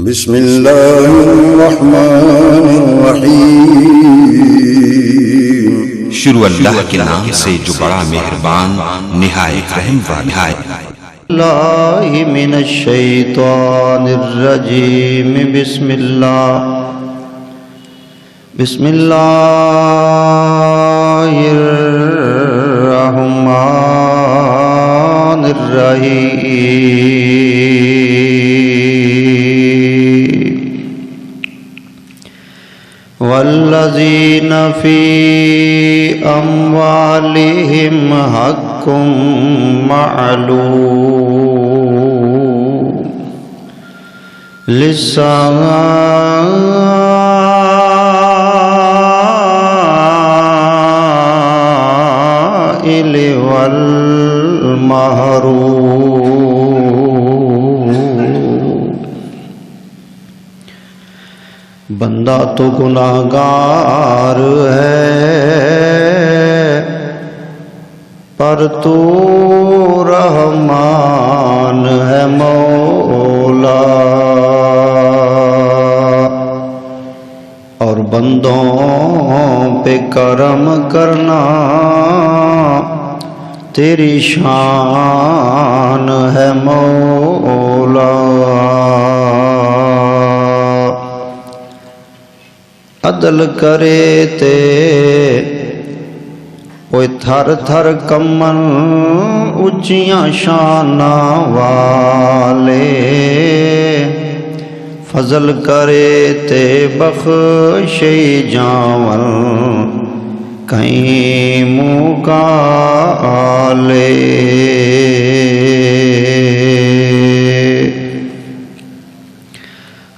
بسم اللہ الرحمن الرحیم۔ شروع اللہ کے نام سے جو بڑا مہربان نہایت رحم والا ہے۔ اللہ من الشیطان الرجیم۔ بسم اللہ الرحمن الرحیم۔ والذین فی اموالہم حق معلوم للسائل والمحروم۔ بندہ تو گناہگار ہے پر تو رحمان ہے مولا، اور بندوں پہ کرم کرنا تیری شان ہے مولا۔ عدل کرے تے اوے تھر تھر کمن اچیاں شاناں والے، فضل کرے تے بخشے جاون کہیں مقالے۔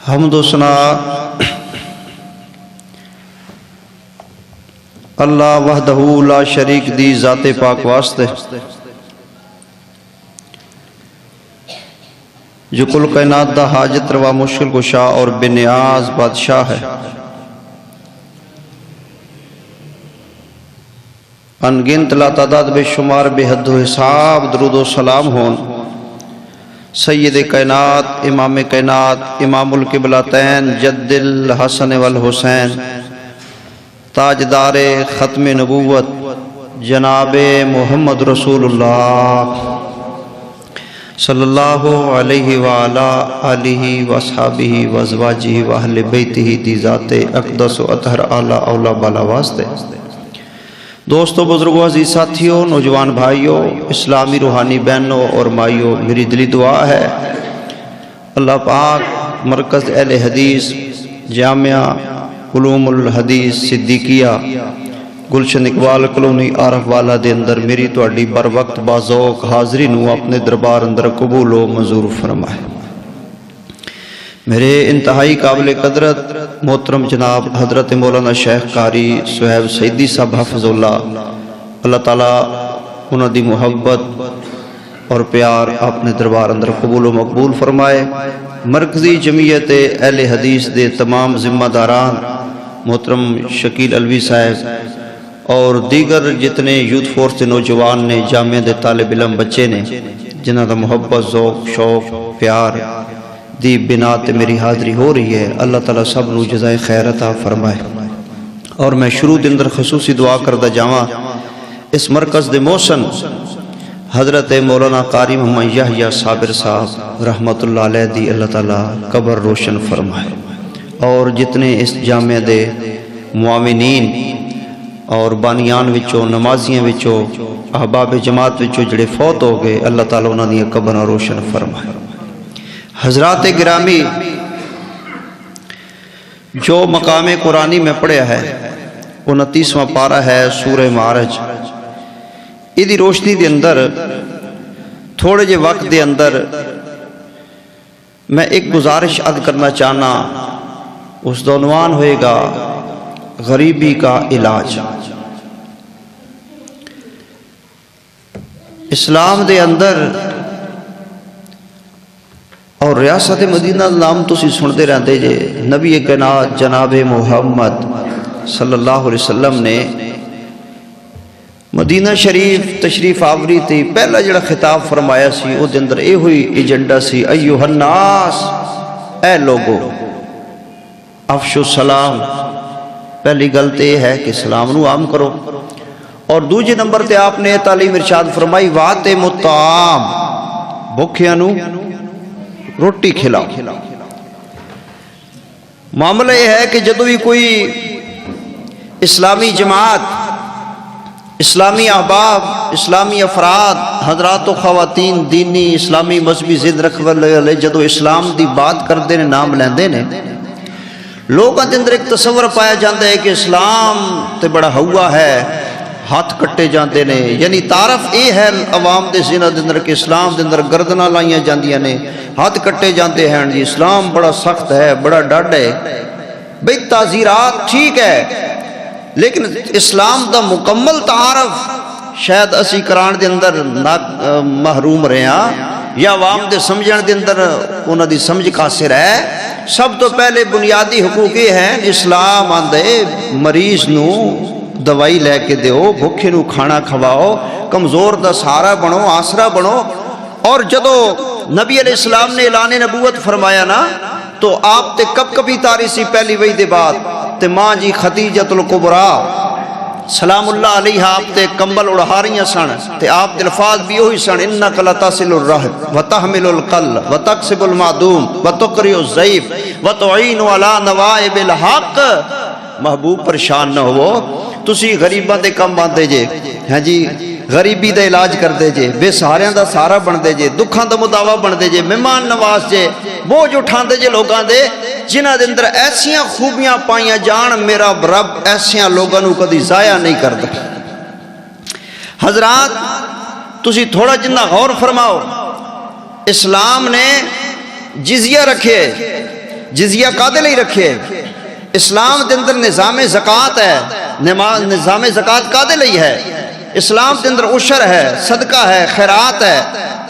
حمد و ثنا اللہ وحدہ لا شریک دی ذات پاک واسطے، جو کل کائنات دا حاجت روا مشکل کشا اور بے نیاز بادشاہ ہے۔ انگنت لا تعداد بے شمار بے حد و حساب درود و سلام ہون سید کائنات امام کائنات امام القبلتین جد الحسن والحسین تاجدار ختم نبوت جناب محمد رسول اللہ صلی اللہ علیہ وآلہ آلہ وصحابہ وازواجہ واہل بیتہ دی ذات اقدس و اطہر اعلیٰ اولا بالا واسطے۔ دوستو، بزرگوں، عزیز ساتھیوں، نوجوان بھائیوں، اسلامی روحانی بہنوں اور مائیوں، میری دلی دعا ہے اللہ پاک مرکز اہل حدیث جامعہ علوم الحدیث صدیقیہ گلشن اقبال کلونی عارف والا دے اندر میری تواڈی بر وقت بازوق حاضری نو اپنے دربار اندر قبول و منظور فرمائے۔ میرے انتہائی قابل قدرت محترم جناب حضرت مولانا شیخ قاری صہیب سیدی صاحب حفظ اللہ تعالیٰ انہوں دی محبت اور پیار اپنے دربار اندر قبول و مقبول فرمائے۔ مرکزی جمعیت اہل حدیث دے تمام ذمہ داران محترم شکیل الوی صاحب اور دیگر جتنے یوتھ فورس کے نوجوان نے، جامعہ دے طالب علم بچے نے، جنہاں دا محبت ذوق شوق پیار دی بنا تے میری حاضری ہو رہی ہے، اللہ تعالیٰ سب نو جزائے خیر عطا فرمائے۔ اور میں شروع دے اندر خصوصی دعا کردہ جاواں اس مرکز دے موسن حضرت مولانا قاری محمد یحییٰ صابر صاحب رحمت اللہ علیہ دی اللہ تعالیٰ قبر روشن فرمائے، اور جتنے اس جامعہ دے معاونین اور بانیان وچوں نمازیاں وچوں احباب جماعت وچوں جڑے فوت ہو گئے، اللہ تعالیٰ انہاں دی قبر روشن فرمائے۔ حضرات گرامی، جو مقام قرآنی میں پڑھیا ہے 29واں پارہ ہے سورہ معارج، ایدی روشنی دے اندر تھوڑے جے وقت دے اندر میں ایک گزارش عرض کرنا چاہنا، اس دا عنوان ہوئے گا غریبی کا علاج۔ اسلام دے اندر اور ریاست مدینہ نام تسی سنتے رہتے جے، نبی کائنات جناب محمد صلی اللہ علیہ وسلم نے مدینہ شریف تشریف آوری تھی، پہلا جڑا خطاب فرمایا سی او دے اندر اے ہوئی ایجنڈا سی، ایوہ الناس اے لوگو افشو السلام، پہلی گل تو یہ ہے کہ سلام نو عام کرو، اور دوجے نمبر تے آپ نے تعلیم ارشاد فرمائی وَأَطْعِمُوا الطَّعَامَ، بھوکھیاں نو روٹی کھلاؤ۔ معاملہ یہ ہے کہ جدو بھی کوئی اسلامی جماعت، اسلامی احباب، اسلامی افراد، حضرات و خواتین دینی اسلامی مذہبی ضد رکھنے والے جدو اسلام دی بات کرتے ہیں، نام لیندے نے، لوگوں کے اندر ایک تصور پایا جاتا ہے کہ اسلام تے بڑا ہوا ہے، ہاتھ کٹے جاندے نے، یعنی تعارف یہ ہے عوام دے ذہن دے اندر کہ اسلام دے اندر گردناں لائیاں جاندیاں نے، ہاتھ کٹے جاندے ہیں جی، اسلام بڑا سخت ہے، بڑا ڈاڈ ہے۔ بھئی تعزیرات ٹھیک ہے، لیکن اسلام دا مکمل تعارف شاید اسی کران دے اندر محروم رہے ہیں، یا عوام دے سمجھن دے اندر انہاں دی سمجھ قاصر ہے۔ سب تو پہلے بنیادی حقوق یہ ہیں، اسلام آندے مریض نو دوائی لے کے دیو، بھوکے نو کھانا کھواؤ، کمزور دا سہارا بنو، آسرا بنو۔ اور جدو نبی علیہ السلام نے اعلان نبوت فرمایا نا، تو آپ تے کب کبھی تاری سی پہلی وحی دے بعد تے ماں جی خدیجۃ الکبریٰ سلام اللہ علیہ آپ تے کمبل اڑھا رہی سن، تے آپ دے الفاظ بھی وہی سن، انک لتصل الرحم وتحمل القلب وتکسب المعدوم وتقری الضعیف وتعین علی نوائب الحق۔ محبوب پریشان نہ ہو، تسی غریباں دے کم آندے جے، ہاں جی غریبی دا علاج کر دے جے، بے سہاریاں دا سہارا بن دے جے، دکھاں دا مداوا بن دے جے، مہمان نواز جے، بوجھ اٹھان دے جے لوگاں دے جنہ دے اندر ایسیاں خوبیاں پائیاں جان، میرا رب ایسیاں لوگاں نو کدی ضائع نہیں کردا۔ حضرات تسی تھوڑا جنہ غور فرماؤ، اسلام نے جزیہ رکھے، جزیہ کادے لئی رکھے؟ اسلام دے اندر نظام زکوٰۃ ہے، نظام زکوٰۃ کادے لئی ہے؟ اسلام دے اندر عشر ہے، صدقہ ہے، خیرات ہے،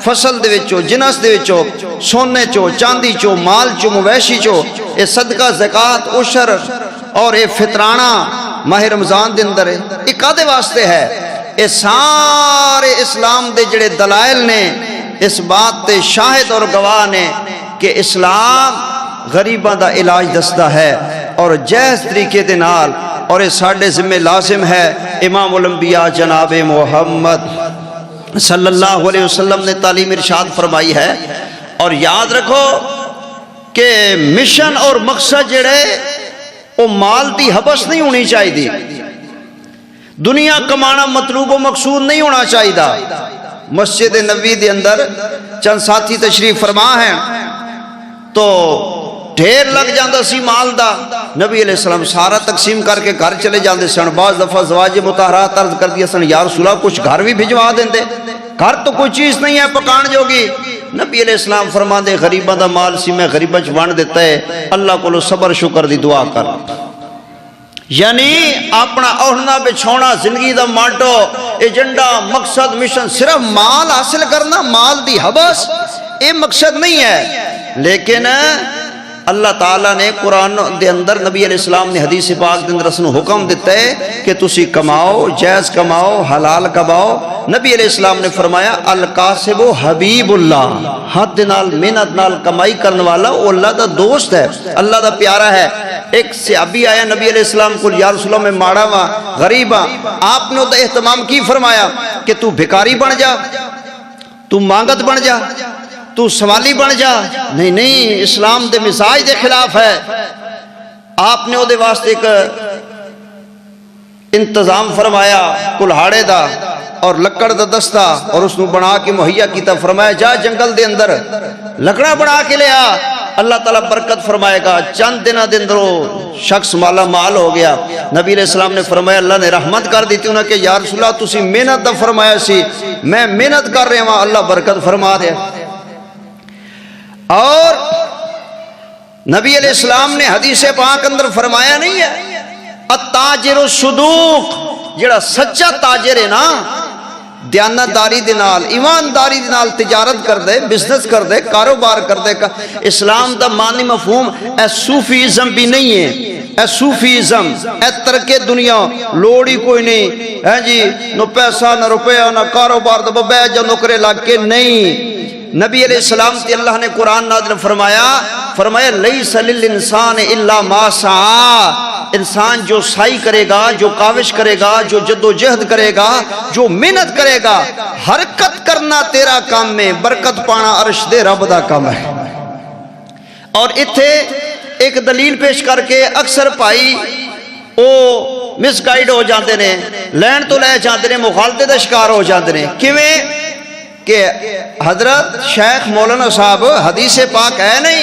فصل دے وچوں، جنس دے وچوں، سونے چو، چاندی چو، مال چو، مویشی چو، اے صدقہ زکوٰۃ عشر اور اے فطرانہ ماہ رمضان دے اندر ہے، یہ کادے واسطے ہے؟ اے سارے اسلام دے جڑے دلائل نے اس بات تے شاہد اور گواہ نے کہ اسلام غریباں دا علاج دستا ہے، اور جائز طریقے دے نال، اور یہ ساڑھے ذمہ لازم ہے۔ امام الانبیاء جناب محمد صلی اللہ علیہ وسلم نے تعلیم ارشاد فرمائی ہے، اور یاد رکھو کہ مشن اور مقصد جڑے وہ مال دی حبس نہیں ہونی چاہیے، دنیا کمانا مطلوب و مقصود نہیں ہونا چاہیے۔ مسجد نبوی دے اندر چند ساتھی تشریف فرما ہیں تو ڈھیر لگ جاندہ سی مال دا، نبی علیہ السلام سارا تقسیم کر کے گھر چلے جاندے سن۔ بعض دفعہ زواج مطہرات عرض کر دیا سن، یا رسول اللہ کچھ گھر بھی بھجوا دیندے، گھر تو کوئی چیز نہیں ہے پکان جوگی۔ نبی علیہ السلام فرماندے غریباں دا مال سی میں غریباں چ ونڈ دیتا ہے، اللہ کو صبر شکر دی دعا کر۔ یعنی اپنا اوڑھنا بچھونا، زندگی دا ماٹو، ایجنڈا، مقصد، مشن صرف مال حاصل کرنا، مال دی حبس، یہ مقصد نہیں ہے۔ لیکن اللہ تعالیٰ نے قرآن دے اندر، نبی علیہ السلام نے حدیث پاک دے اندر اس نے حکم دیتا ہے کہ تسی کماؤ، جائز کماؤ، حلال کماؤ۔ نبی علیہ السلام نے فرمایا القاسب حبیب اللہ، حد نال محنت نال کمائی کرنے والا وہ اللہ دا دوست ہے، اللہ دا پیارا ہے۔ ایک صحابی آیا نبی علیہ السلام کو، یا رسول اللہ میں ماڑا ہاں، غریب ہاں۔ آپ نے تو اہتمام کی فرمایا کہ تو بھکاری بن جا، تو مانگت بن جا، تو سوالی بن جا۔ نہیں نہیں، اسلام دے مزاج دے خلاف ہے۔ آپ نے او دے واسطے ایک انتظام فرمایا کلہاڑے دا اور لکڑ دا دستہ، اور اس نو بنا کے مہیا کیتا، فرمایا جا جنگل دے اندر لکڑا بنا کے لے آ، اللہ تعالیٰ برکت فرمائے گا۔ چند دنہ دے اندر شخص مالا مال ہو گیا۔ نبی علیہ السلام نے فرمایا اللہ نے رحمت کر دیتی انہیں کہ یا رسول اللہ تسی محنت دا فرمایا سی، میں محنت کر رہے ہوں، اللہ برکت فرما دے۔ اور نبی علیہ السلام نے حدیث پاک اندر فرمایا نہیں ہے التاجر الصدوق، جڑا سچا تاجر ہے نا، دیانتداری دے نال، ایمانداری دے نال تجارت کر دے، بزنس کر دے، کاروبار کر دے۔ اسلام دا معنی مفہوم اے صوفیزم بھی نہیں ہے، اے صوفیزم، اے ترک دنیا، لوڑ ہی کوئی نہیں ہے جی، نو پیسہ نہ روپیہ نہ کاروبار تو بیٹھ جا نوکرے لگ کے نہیں۔ نبی علیہ السلام تے اللہ نے قرآن نازل فرمایا لیس للانسان الا ما سعى، انسان جو سعی کرے گا، جو کاوش کرے گا، جو جد و جہد کرے گا، جو محنت کرے گا، حرکت کرنا تیرا کام میں، برکت پانا عرش دے رب دا کام ہے۔ اور اتھے ایک دلیل پیش کر کے اکثر بھائی او مس گائیڈ ہو جاندے نے، لین تو لے جاندے نے، مخالطے دا شکار ہو جاندے نے۔ کیویں کہ حضرت شیخ مولانا صاحب حدیث پاک ہے نہیں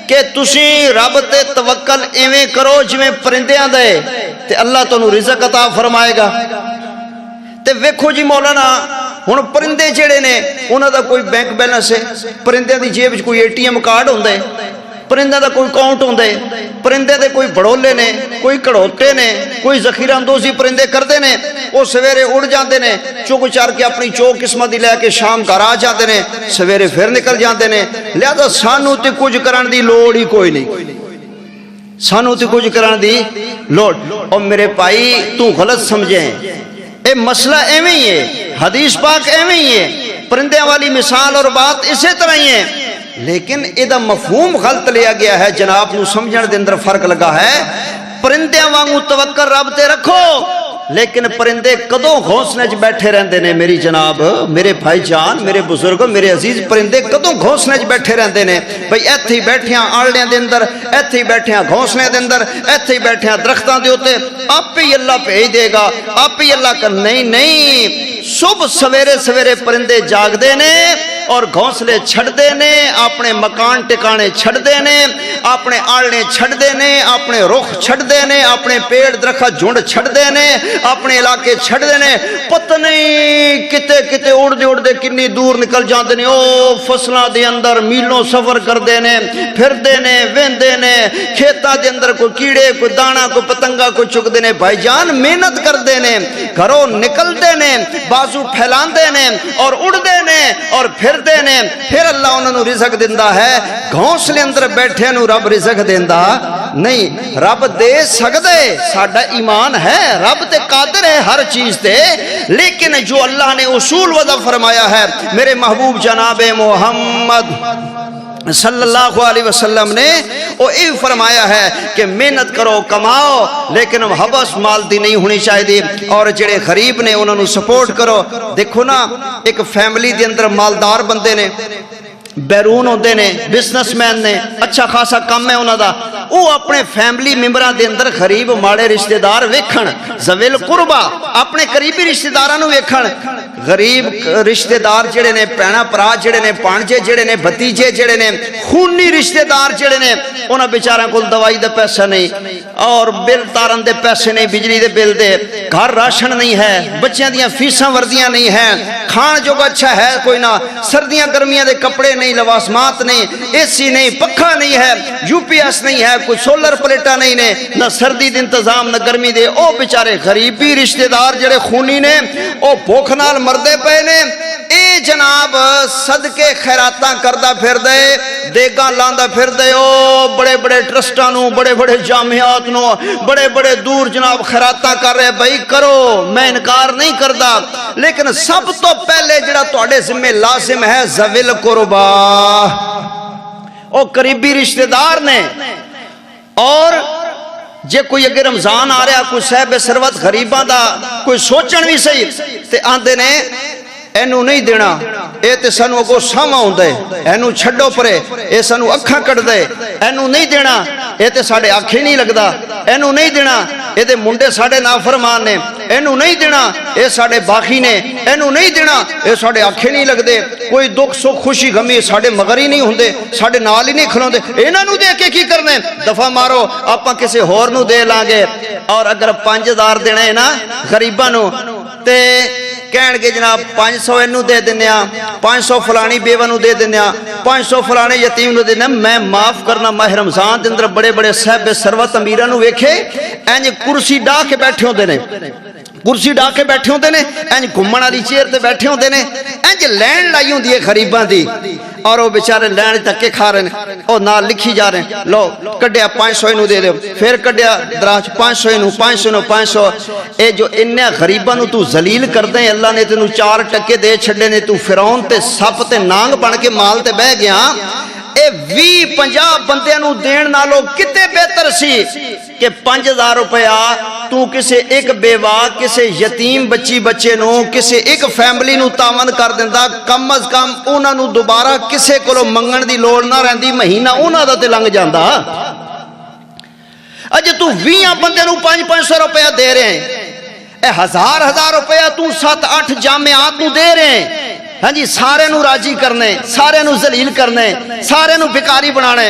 کہ تسی رب تے توکل ایویں کرو جویں پرندیاں دے تے اللہ تانوں رزق عطا فرمائے گا۔ تے ویکھو جی مولانا ہن پرندے جڑے نے انہاں دا کوئی بینک بیلنس ہے، پرندیاں دی جیب وچ کوئی ATM کارڈ ہوندا ہے، پرندے دا کوئی اکاؤنٹ ہوندا ہے، پرندے دے کوئی بڑولے نے، کوئی کڑوٹے نے، کوئی ذخیرہ اندوزی پرندے کردے نے، وہ سویرے اڑ جاندے نے، چوک چار کے اپنی چوک قسمت دی لے کے شام گھر آ جاندے نے، سویرے پھر نکل جاندے نے۔ لہذا سانو تے کچھ کرن دی لوڑ ہی کوئی نہیں، سانو تے کچھ کرن دی لوڑ۔ اور میرے بھائی تو غلط سمجھیں، اے مسئلہ ایویں ہی ہے، حدیث پاک ایویں ہی ہے، پرندیاں والی مثال اور بات اسی طرح ہی ہے، لیکن ایدہ مفہوم غلط لیا گیا ہے، جناب نو سمجھن دے اندر فرق لگا ہے۔ پرندیاں وانگو توکل رب تے رکھو، لیکن پرندے کدوں گھونسلے چ بیٹھے رہندے نے میری جناب، میرے بھائی جان، میرے بزرگ، میرے عزیز، پرندے کدوں گھونسلے چ بیٹھے رہندے نے؟ بھئی ایتھے ہی بیٹھیاں آڑیاں دے اندر، ایتھے ہی بیٹھیاں گھونسلے دے اندر، ایتھے ہی بیٹھیاں درختاں دے اوتے، آپ ہی اللہ بھیج دے گا، آپ ہی اللہ کر۔ نہیں، صبح سویرے سویرے پرندے جاگ دے نے اور گھونسلے چھڑ دے نے، اپنے مکان ٹکانے چھڑ دے نے، اپنے آڑنے چھڑ دے نے، اپنے رخ چھڑ دے نے، اپنے پیڑ درخت جھنڈ چھڑ دے نے، اپنے علاقے چھڑ دے نے، پتہ نہیں کتے کتے اڑ دے کنی دور نکل جاندے نے، او فصلاں دے اندر میلوں سفر کر دے نے، پھر دے نے، ویندے نے، کھیتاں دے اندر کوئی کیڑے، کوئی دانا، کوئی پتنگا کوئی چک دے نے۔ بھائی جان محنت کر دے نے، گھروں نکل دے نے، بازو پھیلان دے نے اور اڑ دے نے اور پھر دے نے، پھر اللہ انہوں نے رزق دیندا ہے۔ گھونسلے اندر بیٹھے نو رب رزق دیندا نہیں، رب دے سکدے، ساڈا ایمان ہے رب تے قادر ہے ہر چیز تے، لیکن جو اللہ نے اصول وضع فرمایا ہے، میرے محبوب جناب محمد صلی اللہ علیہ وسلم نے وہ یہ فرمایا ہے کہ محنت کرو، کماؤ، لیکن حبس مال دی نہیں ہونی چاہیے، اور جڑے غریب نے انہوں نے سپورٹ کرو۔ دیکھو نا، ایک فیملی دے اندر مالدار بندے نے، بیرون ہوندے نے، بزنس مین نے، اچھا خاصا کام ہے انہوں دا، وہ اپنے فیملی ممبران دے اندر غریب ماڑے رشتہ دار ویکھن، ذویل قربا اپنے قریبی رشتہ داراں نو ویکھن، غریب رشتہ دار جڑے نے، پینا پرا جڑے نے، پانجے جڑے نے، بھتیجے جڑے نے، خونی رشتہ دار جڑے نے، انہاں بیچاراں کول دوائی دے پیسے نہیں، اور بل تارن دے پیسے نہیں، بجلی دے بل دے، گھر راشن نہیں ہے، بچیاں دیاں فیساں وردیاں نہیں ہیں، کھان جو اچھا ہے کوئی نہ، سردیاں گرمیاں دے کپڑے نہیں، لوازمات نہیں، اے سی نہیں، پکھا نہیں ہے، UPS نہیں ہے، کوئی سولر پلیٹا نہیں نے، نہ سردی دے انتظام نہ گرمی دے، او بیچارے غریبی رشتہ دار جڑے خونی نے، او بھوک نال مردے پے نے۔ اے جناب صدقے خیراتاں کردہ پھر دے، دیگاں لاندہ پھر دے، او بڑے بڑے ٹرسٹاں نو، بڑے بڑے جامعات نو، بڑے بڑے دور جناب خیراتاں کر رہے، بھائی کرو، میں انکار نہیں کردہ، لیکن سب تو پہلے جڑا تواڈے ذمہ لازم ہے ذویل قربا، او قریبی رشتہ دار نے۔ اور جے کوئی اگر رمضان آ رہا، کوئی صاحب ثروت غریباں دا کوئی سوچن بھی صحیح تے آندے نے اینو نہیں دینا، اے تے سانو اگو ساما ہوندا ہے، اینو چھڈو پرے، اے سانو اکھاں کٹ دے، اینو نہیں دینا، اے تے ساڈے آنکھیں نہیں لگدا، اینو نہیں دینا، اے تے منڈے ساڈے نافرمان نے، اینو نہیں دینا، اے ساڈے باخی نے، اینو نہیں دینا، اے ساڈے آنکھیں نہیں لگدے، کوئی دکھ سکھ خوشی غمی ساڈے مگر ہی نہیں ہوندے، ساڈے نال ہی نہیں کھلوندے، انہاں نو دے کے کی کرنے؟ دفعہ مارو، آپاں کسے ہور نو دے لان گے۔ اور اگر 5000 دینا ہے نا غریباں نو تے کہن گے جناب 500 اینو دے دنیا، 500 فلانی بیوہ نو دے دنیا، 500 فلانے یتیم نو دے دنیا۔ میں معاف کرنا، ماہ رمضان دے اندر بڑے بڑے صاحب ثروت امیراں نو ویکھے انج کرسی ڈا کے بیٹھے ہوندے نے، کرسی ڈا کے بیٹھے ہوندے نے، انج گھمن والی چیئر تے بیٹھے ہوندے نے، انج لین لائی ہوندی ہے غریباں دی، اور وہ بیچارے لین دھکے کھا رہے ہیں اور نال لکھی جا رہے ہیں لو کڈیا 500 نو دے دے پھر کڈیا دراج 500 نو 500 نو 500 اے جو انہاں غریباں نو تو ذلیل کردے اللہ نے تینوں 4 ٹکے دے چھڈے نے تو فرعون تے سپ تے نانگ بن کے مال تے بہ گیا اے 20-50 بندیاں نو دین نالوں کتے بہتر سی کہ 5000 روپیہ تو کسے ایک بیوہ کسے یتیم بچی بچے نو کسے ایک فیملی نو تاون کر دیندا کم از کم انہاں نو دوبارہ کسے کولو منگن دی لوڑ نہ رہندی مہینہ انہاں دا تے لنگ جاندا اج تو 20 بندے نو 500 روپیہ دے رہے ہیں اے 1000 روپیہ تو 7-8 جامعات نو دے رہے ہیں ہاں جی سارے نو راضی کرنے سارے نو ذلیل کرنے سارے نو بھکاری بنانے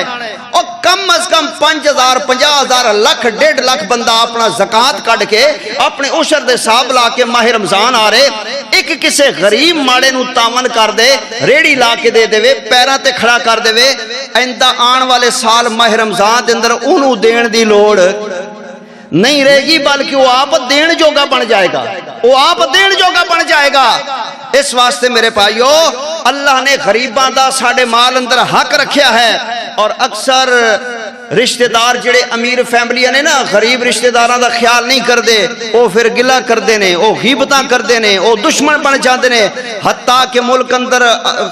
اور کم از کم 5000 50,000 لاکھ 1.5 لاکھ بندہ اپنا زکاة کٹ کے اپنے عشر دے صاحب لا کے ماہ رمضان آ رہے ایک کسے غریب ماڑے نو تاون کر دے ریڑی لا کے دے دے پیراں تے کھڑا کر دے ایندہ آن والے سال ماہ رمضان دے اندر انہوں دین دی لوڑ نہیں رہے گی بلکہ وہ آپ دین جوگا بن جائے گا وہ آپ دین جوگا بن جائے گا اس واسطے میرے بھائیو اللہ نے غریباں دا ساڑے مال اندر حق رکھیا ہے اور اکثر رشتہ دار جڑے امیر فیملیاں نے نا غریب رشتہ داراں دا خیال نہیں کر دے او پھر گلہ کر دے نے او غیبتاں کر دے نے او دشمن بن جاندے نے حتیٰ کہ ملک اندر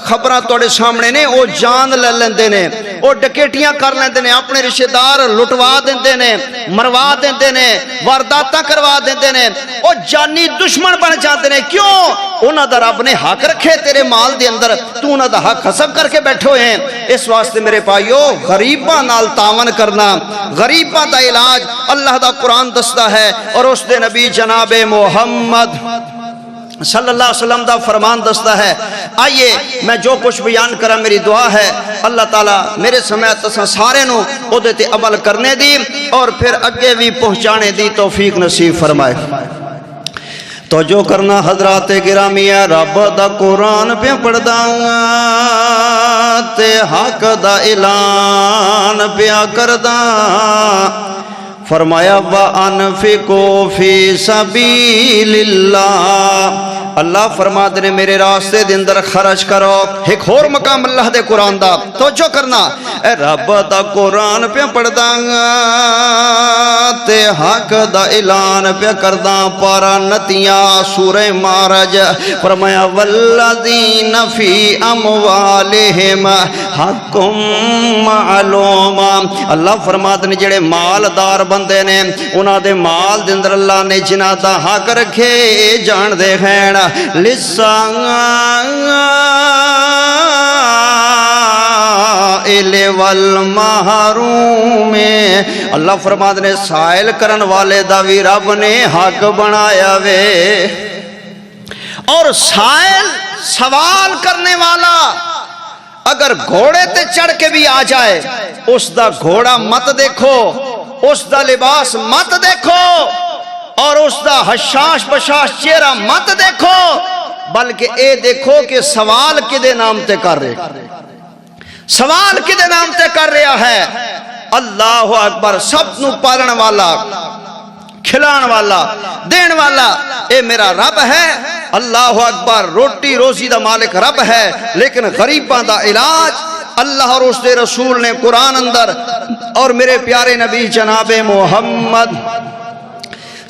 خبراں توڑے سامنے نے او جان لے لیندے نے او ڈکیٹیاں کر لیندے نے اپنے رشتہ دار لٹوا دیندے نے مروا دیندے نے وارداتاں کروا دیندے نے او جانی دشمن بن جاندے نے کیوں انہاں دا رب نے حق رکھے تیرے مال دے اندر تو انہاں دا حق حسب کر کے بیٹھے ہوئے ہیں اس واسطے میرے بھائیو غریباں نال تعاون کرنا غریباں دا علاج اللہ دا قرآن دستا ہے اور اس دے نبی جناب محمد صلی اللہ علیہ وسلم دا فرمان دستا ہے آئیے میں جو کچھ بیان کرا میری دعا ہے اللہ تعالیٰ میرے سمیت تساں سارے نو او دیتے عمل کرنے دی اور پھر اگے بھی پہنچانے دی توفیق نصیب فرمائے تو جو کرنا حضرات گرامی ہے رب دا قرآن پہ پڑھ داں تے حق دا اعلان پہ کر داں فرمایا وَأَنفِقُوا فِي سَبِيلِ اللَّهِ اللہ فرماتے نے میرے راستے دے اندر خرچ کرو ایک اور مقام اللہ دے قرآن دا توجہ کرنا اے رب دا قرآن پہ پڑھ داں تے حق دا اعلان پہ کرداں پارا نتیاں سورہ معراج فرمایا والذین فی اموالہم حق معلوم اللہ فرماتے نے جڑے مالدار بندے نے انہاں دے مال دے اندر اللہ نے جنہاں دا حق رکھے جان دے خین لسان والمحروم اللہ فرماتے نے سائل کرن والے دا بھی رب نے حق بنایا وے اور سائل سوال کرنے والا اگر گھوڑے تے چڑھ کے بھی آ جائے اس دا گھوڑا مت دیکھو اس دا لباس مت دیکھو اور اس دا حشاش بشاش چہرہ مت دیکھو بلکہ اے دیکھو کہ سوال کدے نام تے کر رہے سوال کدے نام تے کر رہا ہے اللہ اکبر سب نو پالن والا کھلان والا دین والا اے میرا رب ہے اللہ اکبر روٹی روزی دا مالک رب ہے لیکن غریباں دا علاج اللہ اور اس دے رسول نے قرآن اندر اور میرے پیارے نبی جناب محمد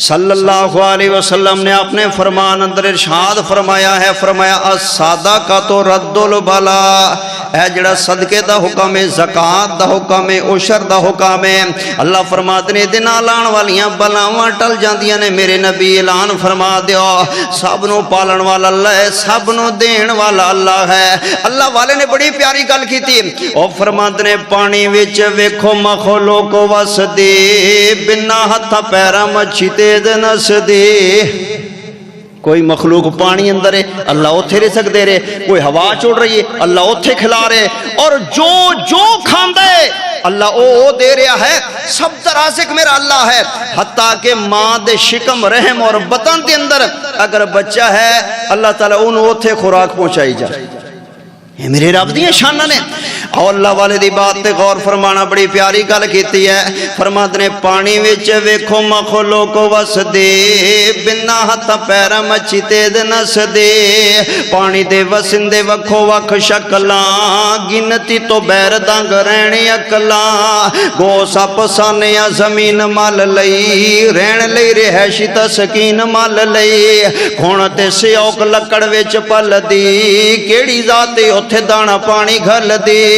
صلی اللہ علیہ وسلم نے اپنے فرمان اندر ارشاد فرمایا ہے فرمایا الصدقۃ رد البلاء اے جڑا صدقے دا حکم ہے زکات دا حکم ہے عشر دا حکم ہے اللہ فرماتے نے دن لان والیاں بلاواں ٹل جاندیاں نے میرے نبی اعلان فرما دیو سب نو پالن والا اللہ ہے سب نو دین والا اللہ ہے اللہ والے نے بڑی پیاری گل کیتی او فرماتے نے پانی وچ ویکھو مخلوق وسدی بنا ہتھ پیراں مچھی نس دے کوئی مخلوق پانی اندر ہے اللہ اتھے رہ سکتے رہے کوئی ہوا چھوڑ رہی ہے اللہ اتھے کھلا رہے اور جو کھاندے اللہ او دے رہا ہے سب ترازق میرا اللہ ہے حتیٰ کہ ماں دے شکم رحم اور بطن دے اندر اگر بچہ ہے اللہ تعالیٰ انہوں اتھے خوراک پہنچائی جائے یہ میرے رب دی شان نے. اور اللہ والے دی بات تے غور فرمانا بڑی پیاری گل کیتی ہے. فرماتے نے پانی وچ ویکھو مخلوق وس دے بنا ہتھ پیر مچھی تیز نس دے. پانی دے وسندے وکھو وکھ شکلاں گنتی تو بیر دنگ رہنی اکلاں. گو سپ سانیا زمین مل لئی رہن لئی رہائشی تسکین مل لئی. کھون تے سیوک لکڑ وچ پل دی کیڑی ذات اوتھے دانا پانی گھل دی.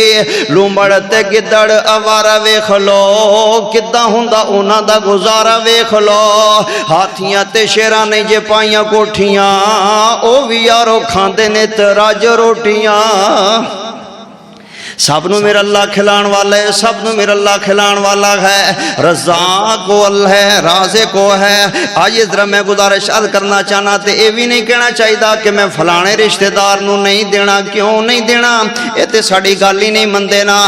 لومڑ تے گدڑ آوارا ویکھ لو کداں ہوندا انہاں دا گزارا ویکھ لو. ہاتھیاں تے شیراں نے جے پائیاں کوٹھیاں او وی یارو کھاندے نے تراج روٹیاں. سب نو میرا اللہ کھلان والا ہے, سب نو میرا اللہ کھلان والا ہے. رزاق کو اللہ ہے, رازق کو ہے. آئیے ذرا میں گزارش عرض کرنا چاہنا تے اے بھی نہیں کہنا چاہیے کہ میں فلانے رشتہ دار نو نہیں دینا. کیوں نہیں دینا؟ اے تے ساڈی گل ہی نہیں مندے نا.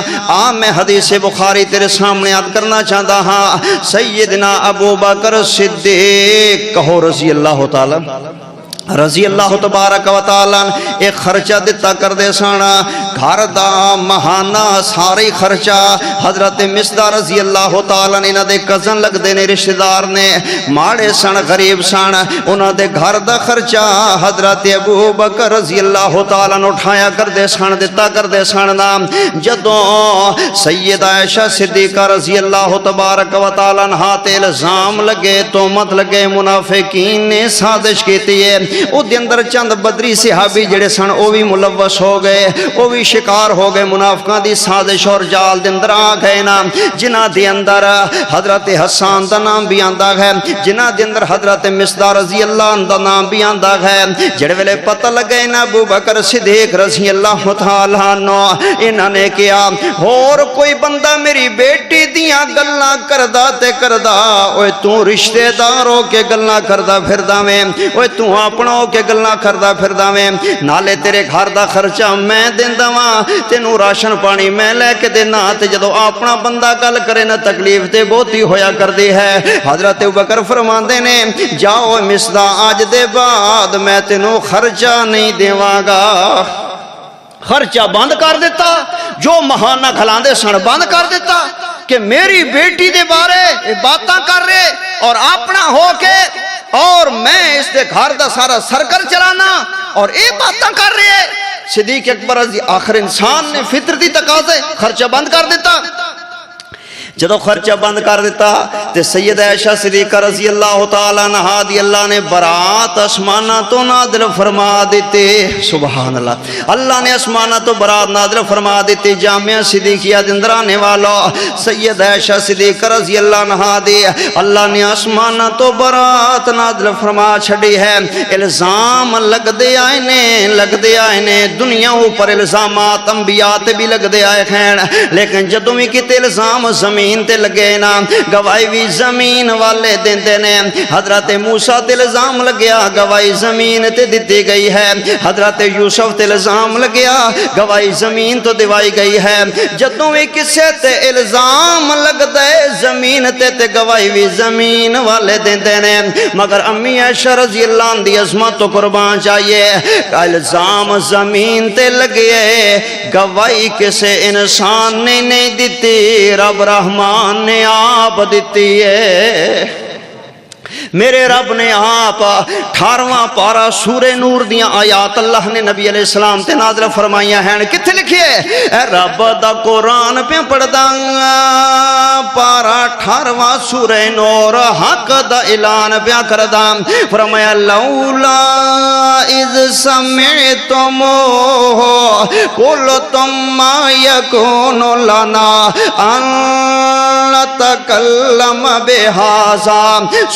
میں حدیث بخاری تیرے سامنے عرض کرنا چاہتا ہاں. سیدنا ابو بکر صدیق کہو رضی اللہ تعالی رضی اللہ تبارک و تعالی ایک خرچہ دیتا کر دے سانا گھر دا مہانہ ساری خرچہ. حضرت مصداق رضی اللہ تعالی انہاں دے کزن لگ دے نے رشتہ دار نے ماڑے سن غریب سن انہاں دے گھر دا خرچہ حضرت ابو بکر رضی اللہ تعالی نے اٹھایا کر دے سن دیتا کر دے سن. جدوں سیدہ عائشہ صدیقہ رضی اللہ تبارک و تعالی عنہا تے الزام لگے تہمت لگے منافقین نے سازش کیتی ہے او دے اندر چند بدری صحابی جڑے سن او بھی ملوث ہو گئے او بھی شکار ہو گئے منافقاں دی سازش اور جال دے اندر آ گئے نا. جنہاں دے اندر حضرت حسان دا نام بھی آندا ہے, جنہاں دے اندر حضرت مصداق رضی اللہ عنہ دا نام بھی آندا ہے. جڑے ویلے پتہ لگے نا ابو بکر صدیق رضی اللہ تعالی عنہ انہاں نے کیا اور کوئی بندہ میری بیٹی دیاں گلاں کردا تے کردا اوے تو رشتہ دار ہو کے گلاں کردا پھردا میں اوے تو اپنا ہو کے گلاں کردا پھردا میں نالے تیرے گھر دا خرچہ میں دیندا واں تینوں راشن پانی میں لے کے دینا تے جدوں اپنا بندہ گل کرے نا تکلیف تے بہتی ہویا کردی ہے. حضرت ابوبکر فرماندے نے جاؤ مصداق آج دے بعد میں تینوں خرچہ نہیں دیواں گا. خرچہ بند کر دیتا, جو مہانہ کھلاندے سن بند کر دیتا کہ میری بیٹی دے بارے باتاں کر رہے اور اپنا ہو کے اور میں اس دے گھر دا سارا سرکر چلانا اور اے باتاں کر رہے ہیں. صدیق اکبر رضی آخر انسان نے فطرتی تقاضے خرچہ بند کر دیتا. جدو خرچہ بند کر دیتا تے سید عائشہ صدیقہ رضی اللہ تعالی عنہا دی اللہ نے برات اسمانہ تو نازل فرما دیتے. سبحان اللہ, اللہ نے اسمانہ تو برات نازل فرما دیتے. جامعہ صدیقیہ دندر آنے والا سید عائشہ صدیقہ رضی اللہ عنہا دی اللہ نے اسمانہ تو برات نازل فرما چھڑی ہے. الزام لگ دے آئے نے دنیا اوپر الزامات انبیاء تے بھی لگ دے آئے ہیں, لیکن جدوں بھی کتے الزام زمین تے لگے نا گواہی بھی زمین والے دیندے نے. حضرت موسیٰ تے الزام لگیا گواہی زمین تے دیتی گئی ہے. حضرت یوسف تے الزام لگیا گواہی زمین تو دیوائی گئی ہے. جدوں بھی کسے تے الزام لگ دے زمین تے گواہی بھی زمین والے دیندے نے. مگر امی عائشہ رضی اللہ عنہ دی عظمت تو قربان چاہیے الزام زمین تے لگے گواہی کسے انسان نے نہیں دیتی, رب رحمان نے آپ دیتی ہے. میرے رب نے آپ 18واں پارا سورہ نور دیاں آیات اللہ نے نبی علیہ السلام تے نازل فرمائیاں ہیں. کتھے لکھے اے رب دا قرآن پہ پڑھدا پارا 18واں سورہ نور حق دا اعلان پہ کردا. فرمایا لولا اذ سمعتموہ قلتم ما یکون لنا ان نتکلم بہذا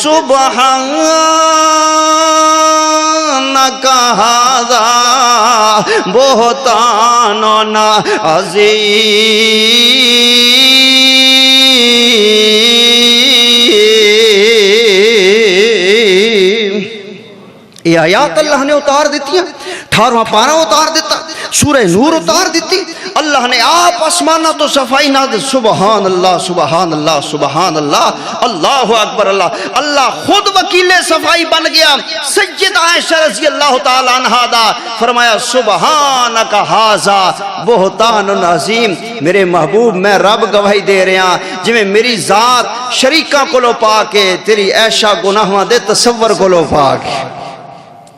سبحانک ھذا بہتان عظیم. یہ آیات اللہ نے اتار دیتی ہیں, 18واں پارہ اتار دیتا, سورہ نور اتار دیتی. اللہ اللہ نے آپ آسمانہ تو صفائی نہ دے. سبحان اللہ سبحان اللہ سبحان اللہ اللہ اکبر اللہ. اللہ خود وکیل صفائی بن گیا. سید عائشہ رضی اللہ تعالی عنہا دا فرمایا سبحانک ھذا بہتان عظیم. میرے محبوب میں رب گواہی دے رہا جویں میری ذات شریکاں کولوں پا کے تیری عائشہ گناہاں دے تصور کولوں پا کے.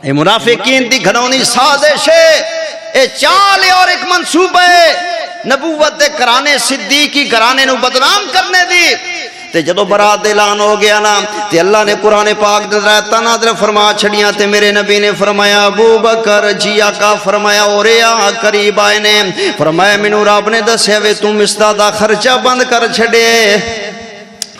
اے منافقین دی گھنونی سازش ہے, اے چال اور ایک منصوبہ ہے نبوت دے کرانے صدیقی کرانے نو بدنام کرنے دی. تے جدو برات اعلان ہو گیا نا تے اللہ نے قرآن پاک دے آیتاں نازل فرما چھڑیاں تے میرے نبی نے فرمایا ابو بکر جی آقا فرمایا اورے آ قریب آئے نے فرمایا مینوں رب نے دسیا وے تو مستا دا خرچہ بند کر چھڑے.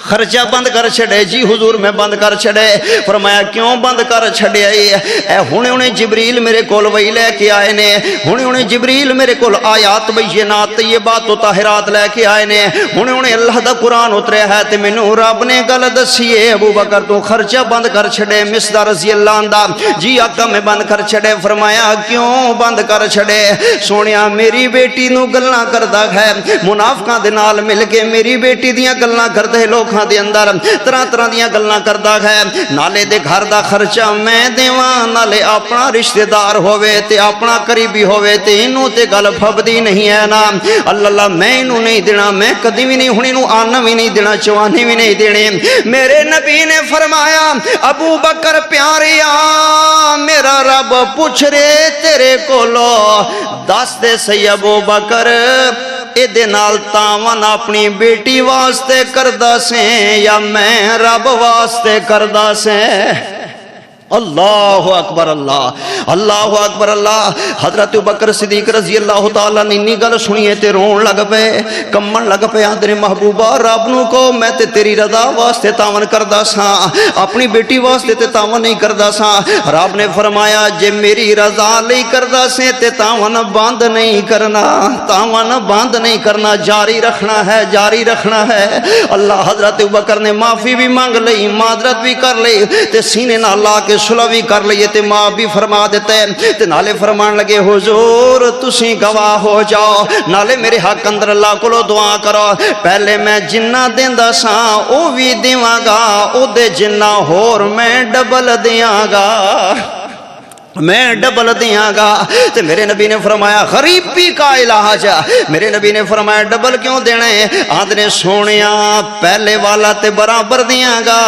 خرچہ بند کر چھڑے. جی حضور میں بند کر چھڑے. فرمایا کیوں بند کر چھڑے؟ اے ہونے جبریل میرے کول وہی لے کے آئے نے. ہونے جبریل میرے کول آیات بینات طیبات و طاہرات لے کے آئے نے. ہونے اللہ دا قرآن اتریا ہے تے مینوں رب نے گل دسی ہے ابو بکر تو خرچہ بند کر چھڑے. مسدہ رضی اللہ عنہ جی آقا میں بند کر چھڑے. فرمایا کیوں بند کر چھڑے؟ سونیا میری بیٹی نو گلاں کردا ہے منافقاں دے نال مل کے میری بیٹی دیاں گلاں کردے لوگ دے اندر طرح طرح دیاں گلاں کردا ہے. نالے دے گھر دا خرچہ میں دیواں نالے اپنا رشتہ دار ہووے تے اپنا قریبی ہووے تے اینوں تے گل پھبدی نہیں ہے نا. اللہ میں اینوں نہیں دینا, میں کدی بھی نہیں ہن اینوں آن بھی نہیں دینا, چوانی بھی نہیں دینی. میرے نبی نے فرمایا ابو بکر پیاریا میرا رب پوچھ رے تیرے کولو دس دے سی ابو بکر اے دے نال تاون اپنی بیٹی واسطے کردا سیں یا میں رب واسطے کردا سیں؟ اللہ اکبر اللہ اللہ اکبر اللہ. حضرت بکر صدیق رضی اللہ تعالیٰ نے انی گل سنیے تے رون لگ پے, کمن لگ پے. آدھے محبوبہ رب نو کو میں تے تیری رضا واسطے تاون کردا ساں, اپنی بیٹی واسطے تے تاون نہیں کردا ساں. رب نے فرمایا جے میری رضا لئی کردا سیں تے تاون بند نہیں کرنا, تاون بند نہیں کرنا, جاری رکھنا ہے, جاری رکھنا ہے. اللہ حضرت بکر نے معافی بھی مانگ لئی, معذرت بھی کر لئی تے سینے نال لا کے صلح بھی کر لئے تے ماں بھی فرما دیتے تے نالے فرمان لگے حضور تسی گواہ ہو جاؤ, نالے میرے حق اندر اللہ کو دعا کرو. پہلے میں جنہ دیندا ساں او بھی دیواں گا, او دے جنہ ہور میں ڈبل دیاں گا, میں ڈبل دیاں گا. تے میرے نبی نے فرمایا غریبی کا علاج. میرے نبی نے فرمایا ڈبل کیوں دینا ہے؟ آدھنے سونیا پہلے والا تے برابر دیاں گا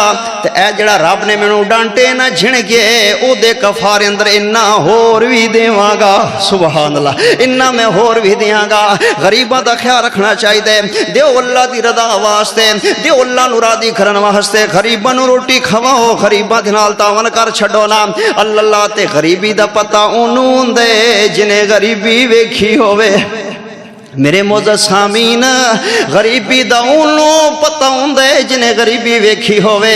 تے اے جڑا رب نے مینوں ڈانٹے نہ جھنگے او دے کفارے اندر انہا ہور بھی دیواں گا. سبحان اللہ, انہا میں ہور بھی دیاں گا. غریبہ دا خیال رکھنا چاہی دے, دیو اللہ دی رضا واسطے, دیو اللہ نو راضی کرن واسطے. غریبہ نو روٹی کھواؤ, غریبہ دے نال تاون کر چھڈو نا. اللہ تے غریبی دا پتہ انہوں دے جنہیں غریبی ویکھی ہوئے. میرے معزز سامعین غریبی دا انہوں پتہ ہوندے جنہیں غریبی ویکھی ہوئے.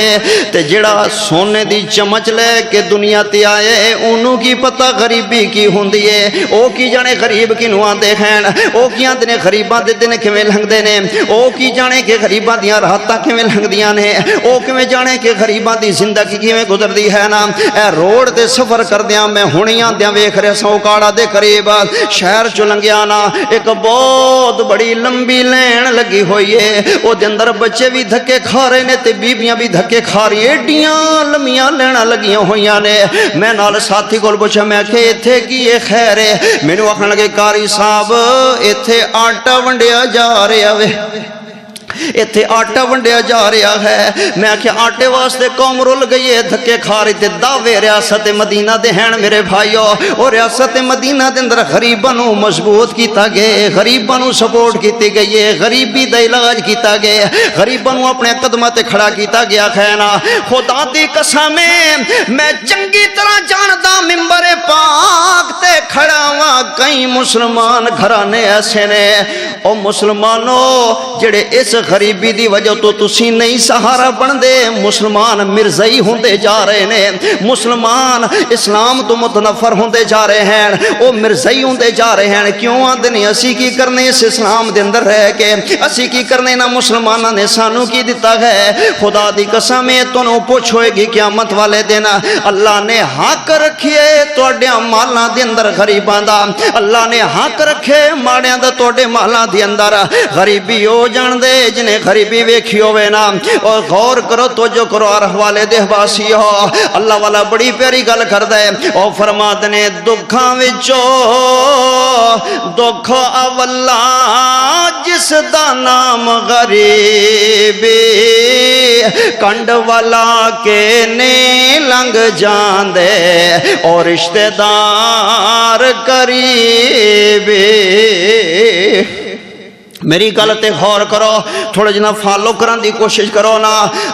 تے جڑا سونے دی چمچ لے کے دنیا تے آئے انہوں کی پتہ غریبی کی ہوندی ہے. او کی جانے غریب کی نوان دیکھیں, او کی آندنے غریباں دے دن کیویں لنگ دے نے, او کی جانے کہ غریباں دیاں راحتاں کیویں لنگ دیاں نے, او کیویں جانے کہ غریباں دی زندگی کیویں گزردی ہے نا. اے روڈ تے سفر کردیاں میں ہونیاں دیاں ویکھ رہا سا اوکاڑا دے قریب شہر چ لنگیا نا, ایک بہت بڑی لمبی لین لگی ہوئی ہے. او دے اندر بچے بھی دھکے کھا رہے نے تے بیبیاں بھی دھکے کھا رہی, ایڈیاں لمیاں لینا لگیاں ہوئیاں نے. میں نال ساتھی کول پوچھا میں کہ ایتھے کی یہ خیر ہے؟ مینوں آکھن لگے قاری صاحب ایتھے آٹا ونڈیا جا رہا وے, ایتھے آٹا ونڈیا جا رہا ہے. میں کہ آٹے واسطے قوم رول گئی ہے, دھکے کھا رہی تے دعوے ریاست مدینہ دے ہیں میرے بھائیو. اور ریاست مدینہ دے اندر غریباں نو مضبوط کیتا گئے, غریباں نو سپورٹ کیتی گئی ہے, غریبی دا علاج کیتا گیا, غریباں نو اپنے قدماں تے کھڑا کیتا گیا. خینا خدا دی قسم میں چنگی طرح جاندا منبر پاک تے کھڑا ہاں. کئی مسلمان گھرانے ایسے نے او مسلمانوں جڑے اس غریبی دی وجہ تو تسی نہیں سہارا بن دے مسلمان مرزائی ہوندے جا رہے ہیں مسلمان اسلام تو متنفر ہوندے جا رہے ہیں وہ مرزائی ہوندے جا رہے ہیں کیوں آدھے نہیں اسی کی کرنے اس اسلام دے اندر رہ کے اسی کی کرنے نہ مسلمانہ نے سانو کی دیتا ہے خدا دی قسم تو نو پوچھ ہوئے گی قیامت والے دن اللہ نے حق رکھیے توڑیاں مالاں دے اندر غریباں دا اللہ نے حق رکھے ماڑیاں دا توڑے مالاں دے اندر غریبی ہو جان دے جنہیں غریبی ویکھی ہوئے نا اور غور کرو تو جو کرو عرح والے دہ باسی ہو اللہ والا بڑی پیاری گل کر دے اور فرماد نے دکھاں وچو دکھ اولا جس دا نام غریبی کنڈ والا کے نے لنگ جان دے اور رشتہ دار قریبی میری گل تے غور کرو تھوڑا جنا فالو کرن دی کوشش کرو نا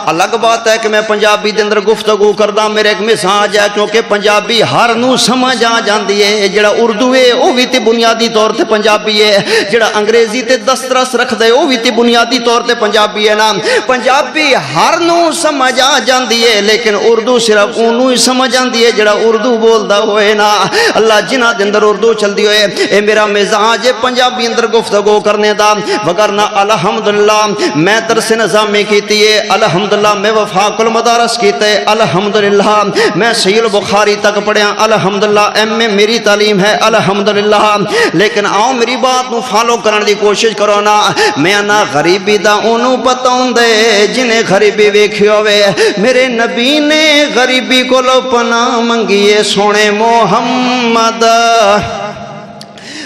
الگ بات ہے کہ میں پنجابی دے اندر گفتگو کردا میرے ایک مزاج ہے کیونکہ پنجابی ہر نو سمجھ آ جاندی ہے جڑا اردو ہے او بھی تے بنیادی طور تے پنجابی ہے جڑا انگریزی تے دسترس رکھدا ہے او بھی تے بنیادی طور تے پنجابی ہے نا پنجابی ہر نو سمجھ آ جاندی ہے لیکن اردو صرف اونوں ہی سمجھ آندی ہے جڑا اردو بولدا ہوئے نا اللہ جنہاں دے اندر اردو چلدی ہوئے اے میرا مزاج ہے پنجابی اندر گفتگو کرنے دا وگرنہ الحمدللہ میں درس نظامی کیتی ہے الحمدللہ میں وفاق المدارس کیتے الحمدللہ میں صحیح البخاری تک پڑھیا الحمدللہ ایم میں میری تعلیم ہے الحمدللہ لیکن آؤ میری بات نو فالو کرنے دی کوشش کرو نا میں نا غریبی دا انہوں پتہ ہوندے جنہیں غریبی ویکھی ہوئے میرے نبی نے غریبی کو لو پناہ منگیے سونے محمد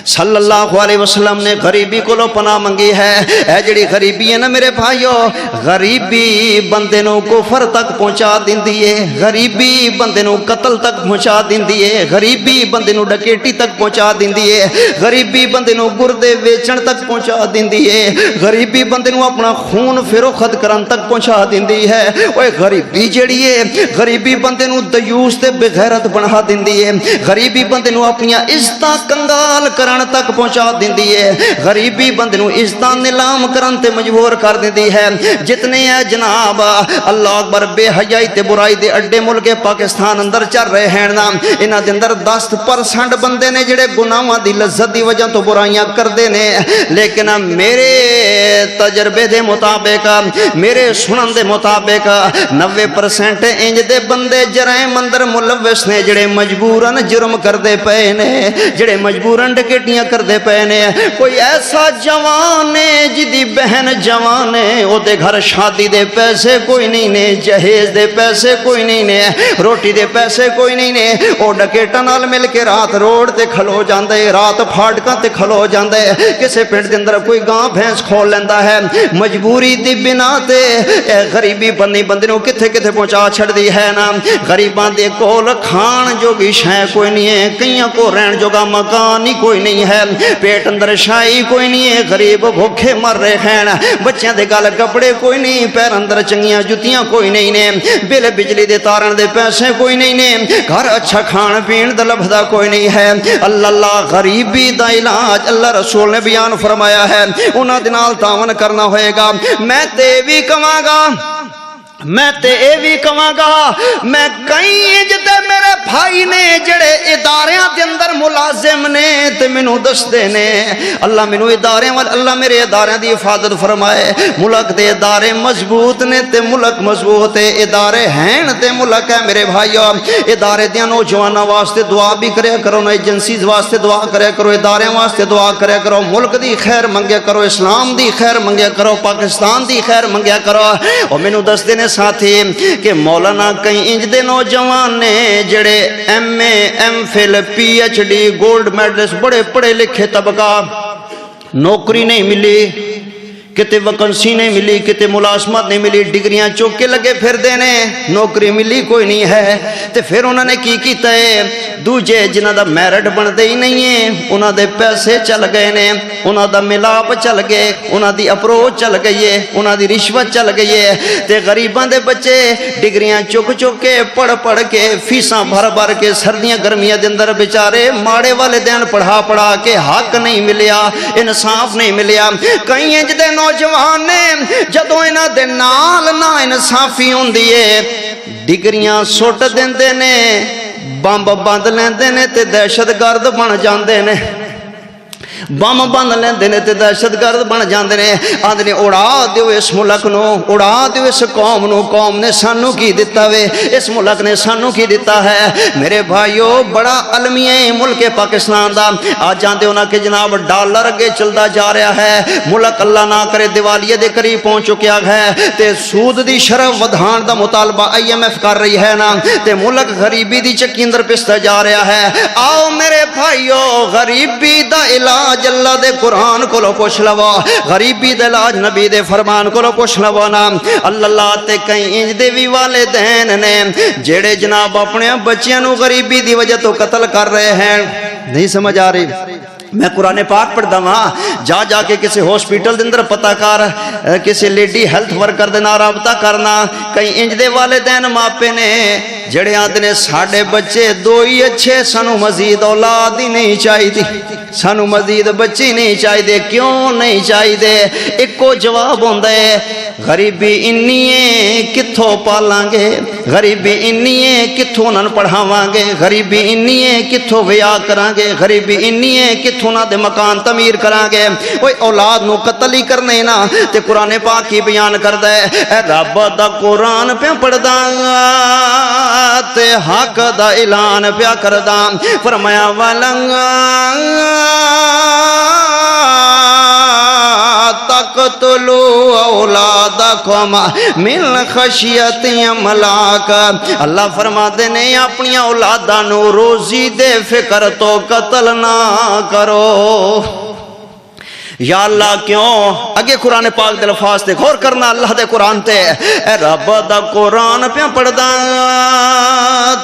صلی اللہ علیہ وسلم نے غریبی کو لو پناہ منگی ہے اے جڑی غریبی ہے نا میرے بھائیو غریبی بندے نو کفر تک پہنچا دیندی ہے غریبی بندے نو قتل تک پہنچا دیندی ہے غریبی بندے نو ڈکیٹی تک پہنچا دیندی ہے غریبی بندے نو گردے ویچن تک پہنچا دیندی ہے غریبی بندے نو اپنا خون فروخت کرن تک پہنچا دیندی ہے اوے غریبی جڑی ہے غریبی بندے نو دیوس تے بغیرت بنا دیندی ہے غریبی بندے نو اپنی عزتاں کنگال کرن تک پہنچا دیندی ہے غریبی بندے نو عزتاں نیلام کرن تے مجبور کر دیندی ہے جتنے ہیں جناب اللہ اکبر بے حیائی تے برائی دے اڈے ملک پاکستان اندر چل رہے ہیں نا انہاں دے اندر 10% بندے نے جڑے گناہاں دی لذت دی وجہ تو برائیاں کردے نے لیکن میرے تجربے دے مطابق میرے سنن دے مطابق 90% انج دے بندے جرائم اندر ملوث نے جڑے مجبوراً جرم کردے پئے نے جڑے مجبوراً ڈکیٹیاں کردے پئے نے کوئی ایسا جوان ہے جدی بہن جوان ہے او دے گھر شادی دے پیسے کوئی نہیں نے جہیز دے پیسے کوئی نہیں نے روٹی دے پیسے کوئی نہیں نے او ڈکیٹاں نال مل کے رات روڈ تے کھلو جاندے رات پھاٹکاں تے کھلو جاندے کسے پنڈ دے اندر کوئی گاں بھینس کھول لیندا ہے مجبوری دی بنا تے غریبی بندے نو کتھے کتھے پہنچا چھڑ دی ہے نا غریباں دے کول کھان جوگی شے کوئی نہیں ہے کئیاں کو رہن جوگا مکان ہی کوئی نہیں ہے پیٹ اندر شائی کوئی نہیں ہے غریب بھوکے مر رہے ہیں بچیاں دے گل کپڑے کوئی نہیں پیر اندر چنگیاں جتیاں کوئی نہیں نے بل بجلی دے تارن دے پیسے کوئی نہیں نے گھر اچھا کھان پین دا لبھدا کوئی نہیں ہے اللہ غریبی دا علاج اللہ رسول نے بیان فرمایا ہے انہاں دے نال تعاون کرنا ہوئے گا میں تے بھی کہاں گا میں تے اے بھی کہاں گا میں کئی جتے میرے بھائی نے جڑے اداریاں دے اندر ملازم نے تے منو دس دے نے اللہ منو اداریاں اللہ میرے اداریاں دی حفاظت فرمائے ملک دے ادارے مضبوط نے تے ملک مضبوط ہے ادارے ہیں تے ملک ہے میرے بھائیو ادارے دیاں نوجواناں واسطے دعا بھی کرے کرو نا ایجنسیز واسطے دعا کرے کرو اداریاں واسطے دعا کرے کرو ملک دی خیر منگیا کرو اسلام دی خیر منگیا کرو پاکستان دی خیر منگیا کرو اور منو دس دے ساتھی کہ مولانا کئی انج دے نوجوان نے جڑے M A M Phil P H D gold medals بڑے پڑھے لکھے طبقہ نوکری نہیں ملی کتے ویکنسی نہیں ملی کتے ملازمت نہیں ملی ڈگریاں چوکے لگے پھر دینے نوکری ملی کوئی نہیں ہے تے پھر انہوں نے کی کیتا ہے دوجے جنہ دا میرٹ بن دے ہی نہیں ہے انہوں دے پیسے چل گئے نے انہوں دا ملاپ چل گئے انہوں دی اپروچ چل گئی ہے انہوں دی رشوت چل گئی ہے تے غریبان دے بچے ڈگریاں چک کے پڑھ کے فیساں بھر کے سردیاں گرمیاں دے اندر بیچارے ماڑے والے دین پڑھا کے حق نہیں ملیا انصاف نہیں ملیا کئی انج دے نوجوان نے جدوں انہاں دے نال نا انصافی ہوندی ہے ڈگریاں سٹ دیندے نے بمب بند لیندے نے تے دہشت گرد بن جاندے نے بم بند لیندے نے تے دہشت گرد بن جاندے نے آندے نے اڑا دیو اس ملک نو اڑا دیو اس قوم نو قوم نے سانو کی دتا وے اس ملک نے سانو کی دتا ہے میرے بھائیو بڑا المیہ ملک پاکستان دا آج جاندے ہونا کہ جناب ڈالر اگے چلدا جا رہا ہے ملک اللہ نہ کرے دیوالیے دے قریب پہنچ چکیا ہے تے سود دی شرح ودھان دا مطالبہ IMF کر رہی ہے نا تے ملک غریبی دی چکی اندر پستا جا رہا ہے آؤ میرے بھائیو غریبی دا علاج اللہ دے قرآن کو لو پوچھ لو غریبی دے علاج نبی دے فرمان کو لو پوچھ لو نا اللہ تے کئی انج دے بھی والدین نے جیڑے جناب اپنے بچیاں نو غریبی دی وجہ تو قتل کر رہے ہیں نہیں سمجھ آ رہی میں قرآن پاک پڑھدا ہاں جا جا کے کسی ہاسپٹل دے اندر پتہ کر کسی لیڈی ہیلتھ ورکر دے نال رابطہ کرنا کئی انج دے والدین ماپے نے جڑے آندے نے ساڈے بچے دو ہی اچھے سانو مزید اولاد ہی نہیں چاہیے سانو مزید بچی نہیں چاہیے کیوں نہیں چاہیے ایکو جواب ہوندا ہے غریبی انی ہے کتھوں پالاں گے غریبی انی ہے کتھوں انہاں نوں پڑھاواں گے غریبی انی ہے کتھوں ویا کراں گے غریبی انی ہے کتھوں نہ دے مکان تعمیر کراں گے اوے اولاد نو قتل ہی کرنے نا تے قرآن پاک کی بیان کردا ہے اے رب دا قرآن پہ پڑھدا تے حق دا اعلان پیا کردا فرمایا ولنگا تقتلوا اولادکم من خشیت املاک اللہ فرماتے نے اپنی اولاداں نو روزی دے فکر تو قتل نہ کرو یا اللہ کیوں اگے قرآن پاک دے الفاظ تے غور کرنا اللہ دے قرآن تے اے رب دا قرآن پیا پڑھدا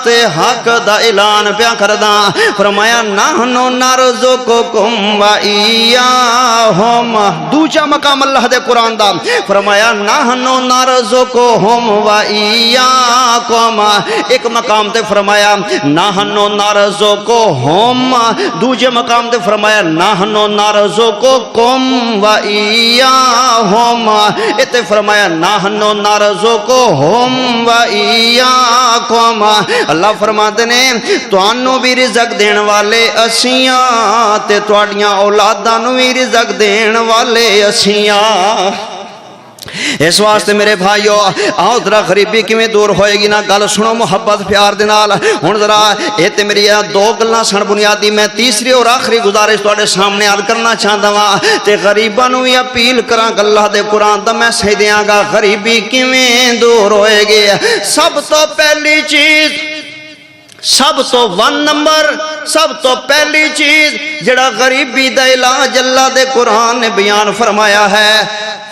تے حق دا اعلان پیا کردا فرمایا نحنو نرزقکم و ایاہم دوجا مقام اللہ دے قرآن دا فرمایا نحنو نرزقہم و ایاکم ایک مقام تے فرمایا نحنو نرزقہم دوجے مقام تے فرمایا نحنو نرزقکم و ایاہم اتے فرمایا نحنو نرزقہم و ایاکم اللہ فرماتے نے توانو بھی رزق دین والے اسیاں تے تواڈیاں اولاداں نو بھی رزق دین والے اسیاں اس واسطے میرے بھائیو آؤ ذرا غریبی کیویں دور ہوئے گی نا گل سنو محبت پیار دے نال ہن ذرا اے تے میری دو گلاں سن بنیادی میں تیسری اور آخری گزارش تواڈے سامنے عرض کرنا چاہندا ہاں تے غریباں نوں وی اپیل کراں کہ اللہ دے قرآن دا میسج دیاں گا غریبی کیویں دور ہوئے گی سب تو پہلی چیز سب تو ون نمبر سب تو پہلی چیز جڑا غریبی دا علاج اللہ دے قرآن نے بیان فرمایا ہے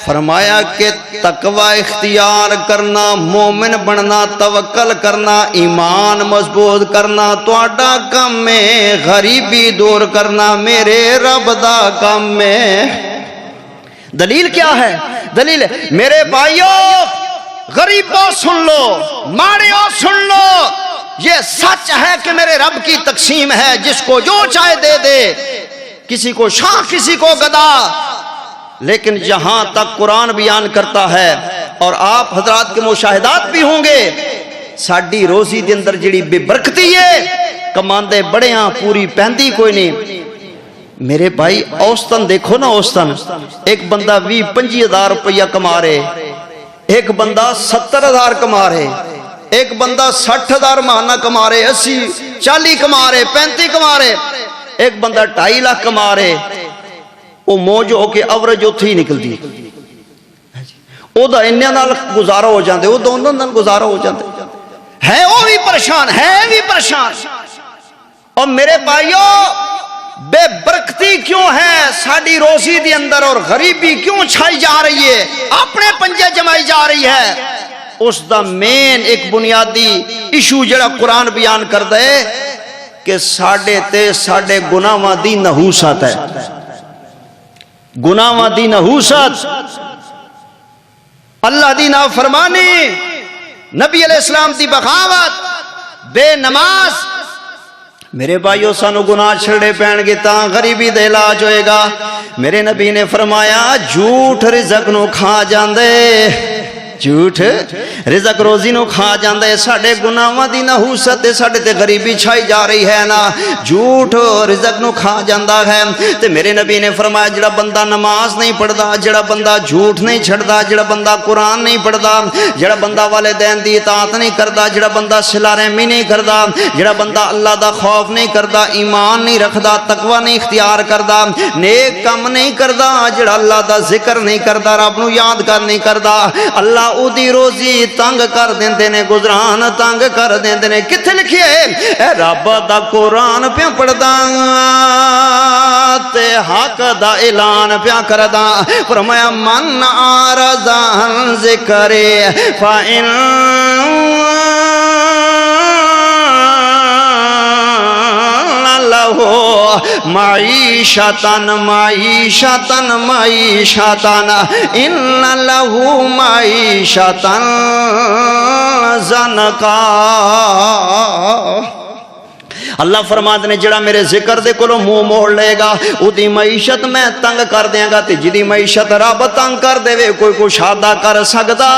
فرمایا کہ تقوی اختیار کرنا مومن بننا توکل کرنا ایمان مضبوط کرنا تواڈا کم ہے غریبی دور کرنا میرے رب دا کم ہے دلیل کیا ہے دلیل میرے بھائیو غریبوں سن لو ماڑیوں سن لو یہ سچ ہے کہ میرے رب کی تقسیم ہے جس کو جو چاہے دے دے کسی کو شاہ کسی کو گدا لیکن جہاں تک قرآن بیان کرتا ہے اور آپ حضرات کے مشاہدات بھی ہوں گے ساڈی روزی دے اندر جڑی بے برکتی ہے کماندے بڑے ہاں پوری پہندی کوئی نہیں میرے بھائی اوسطن دیکھو نا اوسطن ایک بندہ 20-25 ہزار روپیہ کما رہے ایک بندہ 70,000 کما رہے ایک بندہ 60,000 ماہانہ کما رہے 80-40 کما رہے 35 کما رہے ایک بندہ 2.5 لاکھ کما رہے وہ موج ہو کے اوریج اتھے ہی نکلتی او دا انیاں نال گزارا ہو جاندے او دونوں نال گزارا ہو جاندے ہے وہ بھی پریشان ہے بھی پریشان اور میرے بھائیو بے برکتی کیوں ہے ساڈی روزی دی اندر اور غریبی کیوں چھائی جا رہی ہے اپنے پنجے جمائی جا رہی ہے اس دا مین ایک بنیادی ایشو جڑا قرآن بیان کر دے کہ ساڈے تے ساڈے گناہاں دی نحوست ہے گناہاں دی نحوست اللہ دی نافرمانی نبی علیہ السلام دی بغاوت بے نماز میرے بھائیو سانو گناہ چھڑے پین گے تاں غریبی دے علاج ہوئے گا۔ میرے نبی نے فرمایا جھوٹ رزق نو کھا جاندے، جھوٹ رزق روزی نو کھا جاندے۔ ساڈے گناہاں دی نحوست تے ساڈے تے غریبی چھائی جا رہی ہے نا، جھوٹ رزق نو کھا جاندا ہے۔ تے میرے نبی نے فرمایا جڑا بندہ نماز نہیں پڑھدا، جڑا بندہ جھوٹ نہیں چھڑدا، جڑا بندہ قرآن نہیں پڑھدا، جڑا بندہ والدین دی اطاعت نہیں کردا، جڑا بندہ صلہ رحمی نہیں کردا، جڑا بندہ اللہ دا خوف نہیں کردا، ایمان نہیں رکھدا، تقوی نہیں اختیار کردا، نیک کم نہیں کردا، جڑا اللہ دا ذکر نہیں کردا، رب نو یاد کر نہیں کردا، اللہ او دی روزی تنگ کر دیندے نے، گزران تنگ کر دیندے نے۔ کتھے لکھیے اے رب دا قرآن پیا پڑھدا تے حق دا اعلان پیا کردا۔ فرمایا من اعرض عن ذکری فإن معیشتن معیشتن معیشتن ان لہو معیشتن زنکا۔ اللہ فرماتے نے جڑا میرے ذکر دے کولو منہ موڑ لے گا او دی معیشت میں تنگ کر دیاں گا، تے جدی معیشت رب تنگ کر دے وے کوئی کشادہ کر سکدا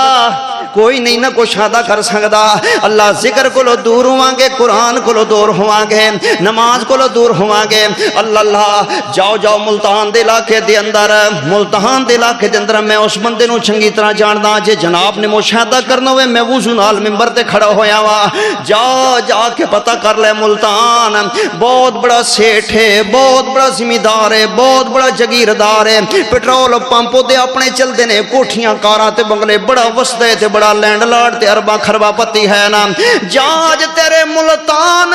کوئی نہیں، نہ کشادہ کر سکدا۔ اللہ ذکر کولو دور ہواں گے، قرآن کولو دور ہواں گے، نماز کولو دور ہواں گے۔ اللہ اللہ جاؤ جاؤ ملتان دے علاقے دے اندر، ملتان دے علاقے دے اندر میں اس بندے نو چنگی طرح جاندا، جے جناب نے مشاہدہ کرنا ہوئے میں وضو نال ممبر تے کھڑا ہویا وا، جا جا کے پتہ کر لے ملتان بہت بڑا سیٹھ ہے، بہت بڑا زمیندار ہے، بہت بڑا جگیردار ہے، پیٹرول پمپ دے اپنے چل دے نے، کوٹھیاں کاراں تے بنگلے بڑا وسدے تے بڑا لینڈ لارڈ تے ارباں خرباں پتی ہے نا۔ جاج تیرے ملتان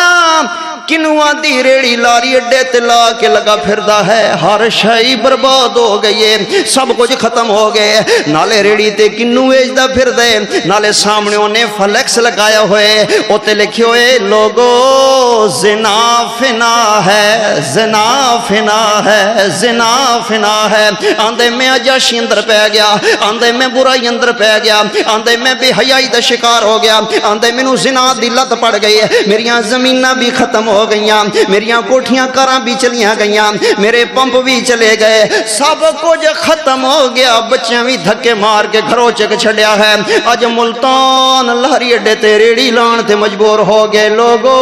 کنواں دی ریڑی لاری اڈے تے لا کے لگا پھردا ہے، ہر شے برباد ہو گئی ہے، سب کچھ ختم ہو گئے، نالے ریڑی تے کنو ویچدا پھر دے، نالے سامنے نے فلیکس لگایا ہوئے اوتے لکھے ہوئے لوگو زنا فنا ہے، زنا فنا ہے، زنا فنا ہے۔ آندے میں عجاشی اندر پہ گیا، آندے میں برائی اندر پہ گیا، آندے میں بے حیائی دا شکار ہو گیا، آندے مینوں زنا دی لت پڑ گئی، میریاں زمیناں بھی ختم ہو گئیاں، میریاں کوٹھیاں کاراں بھی چلیاں گئیاں، میرے پمپ بھی چلے گئے، سب کچھ ختم ہو گیا، بچیاں بھی دھکے مار کے گھروں چک چھڈیا ہے۔ اج ملتان لہری اڈے تے ریڑی لان تے مجبور ہو گئے، لوگو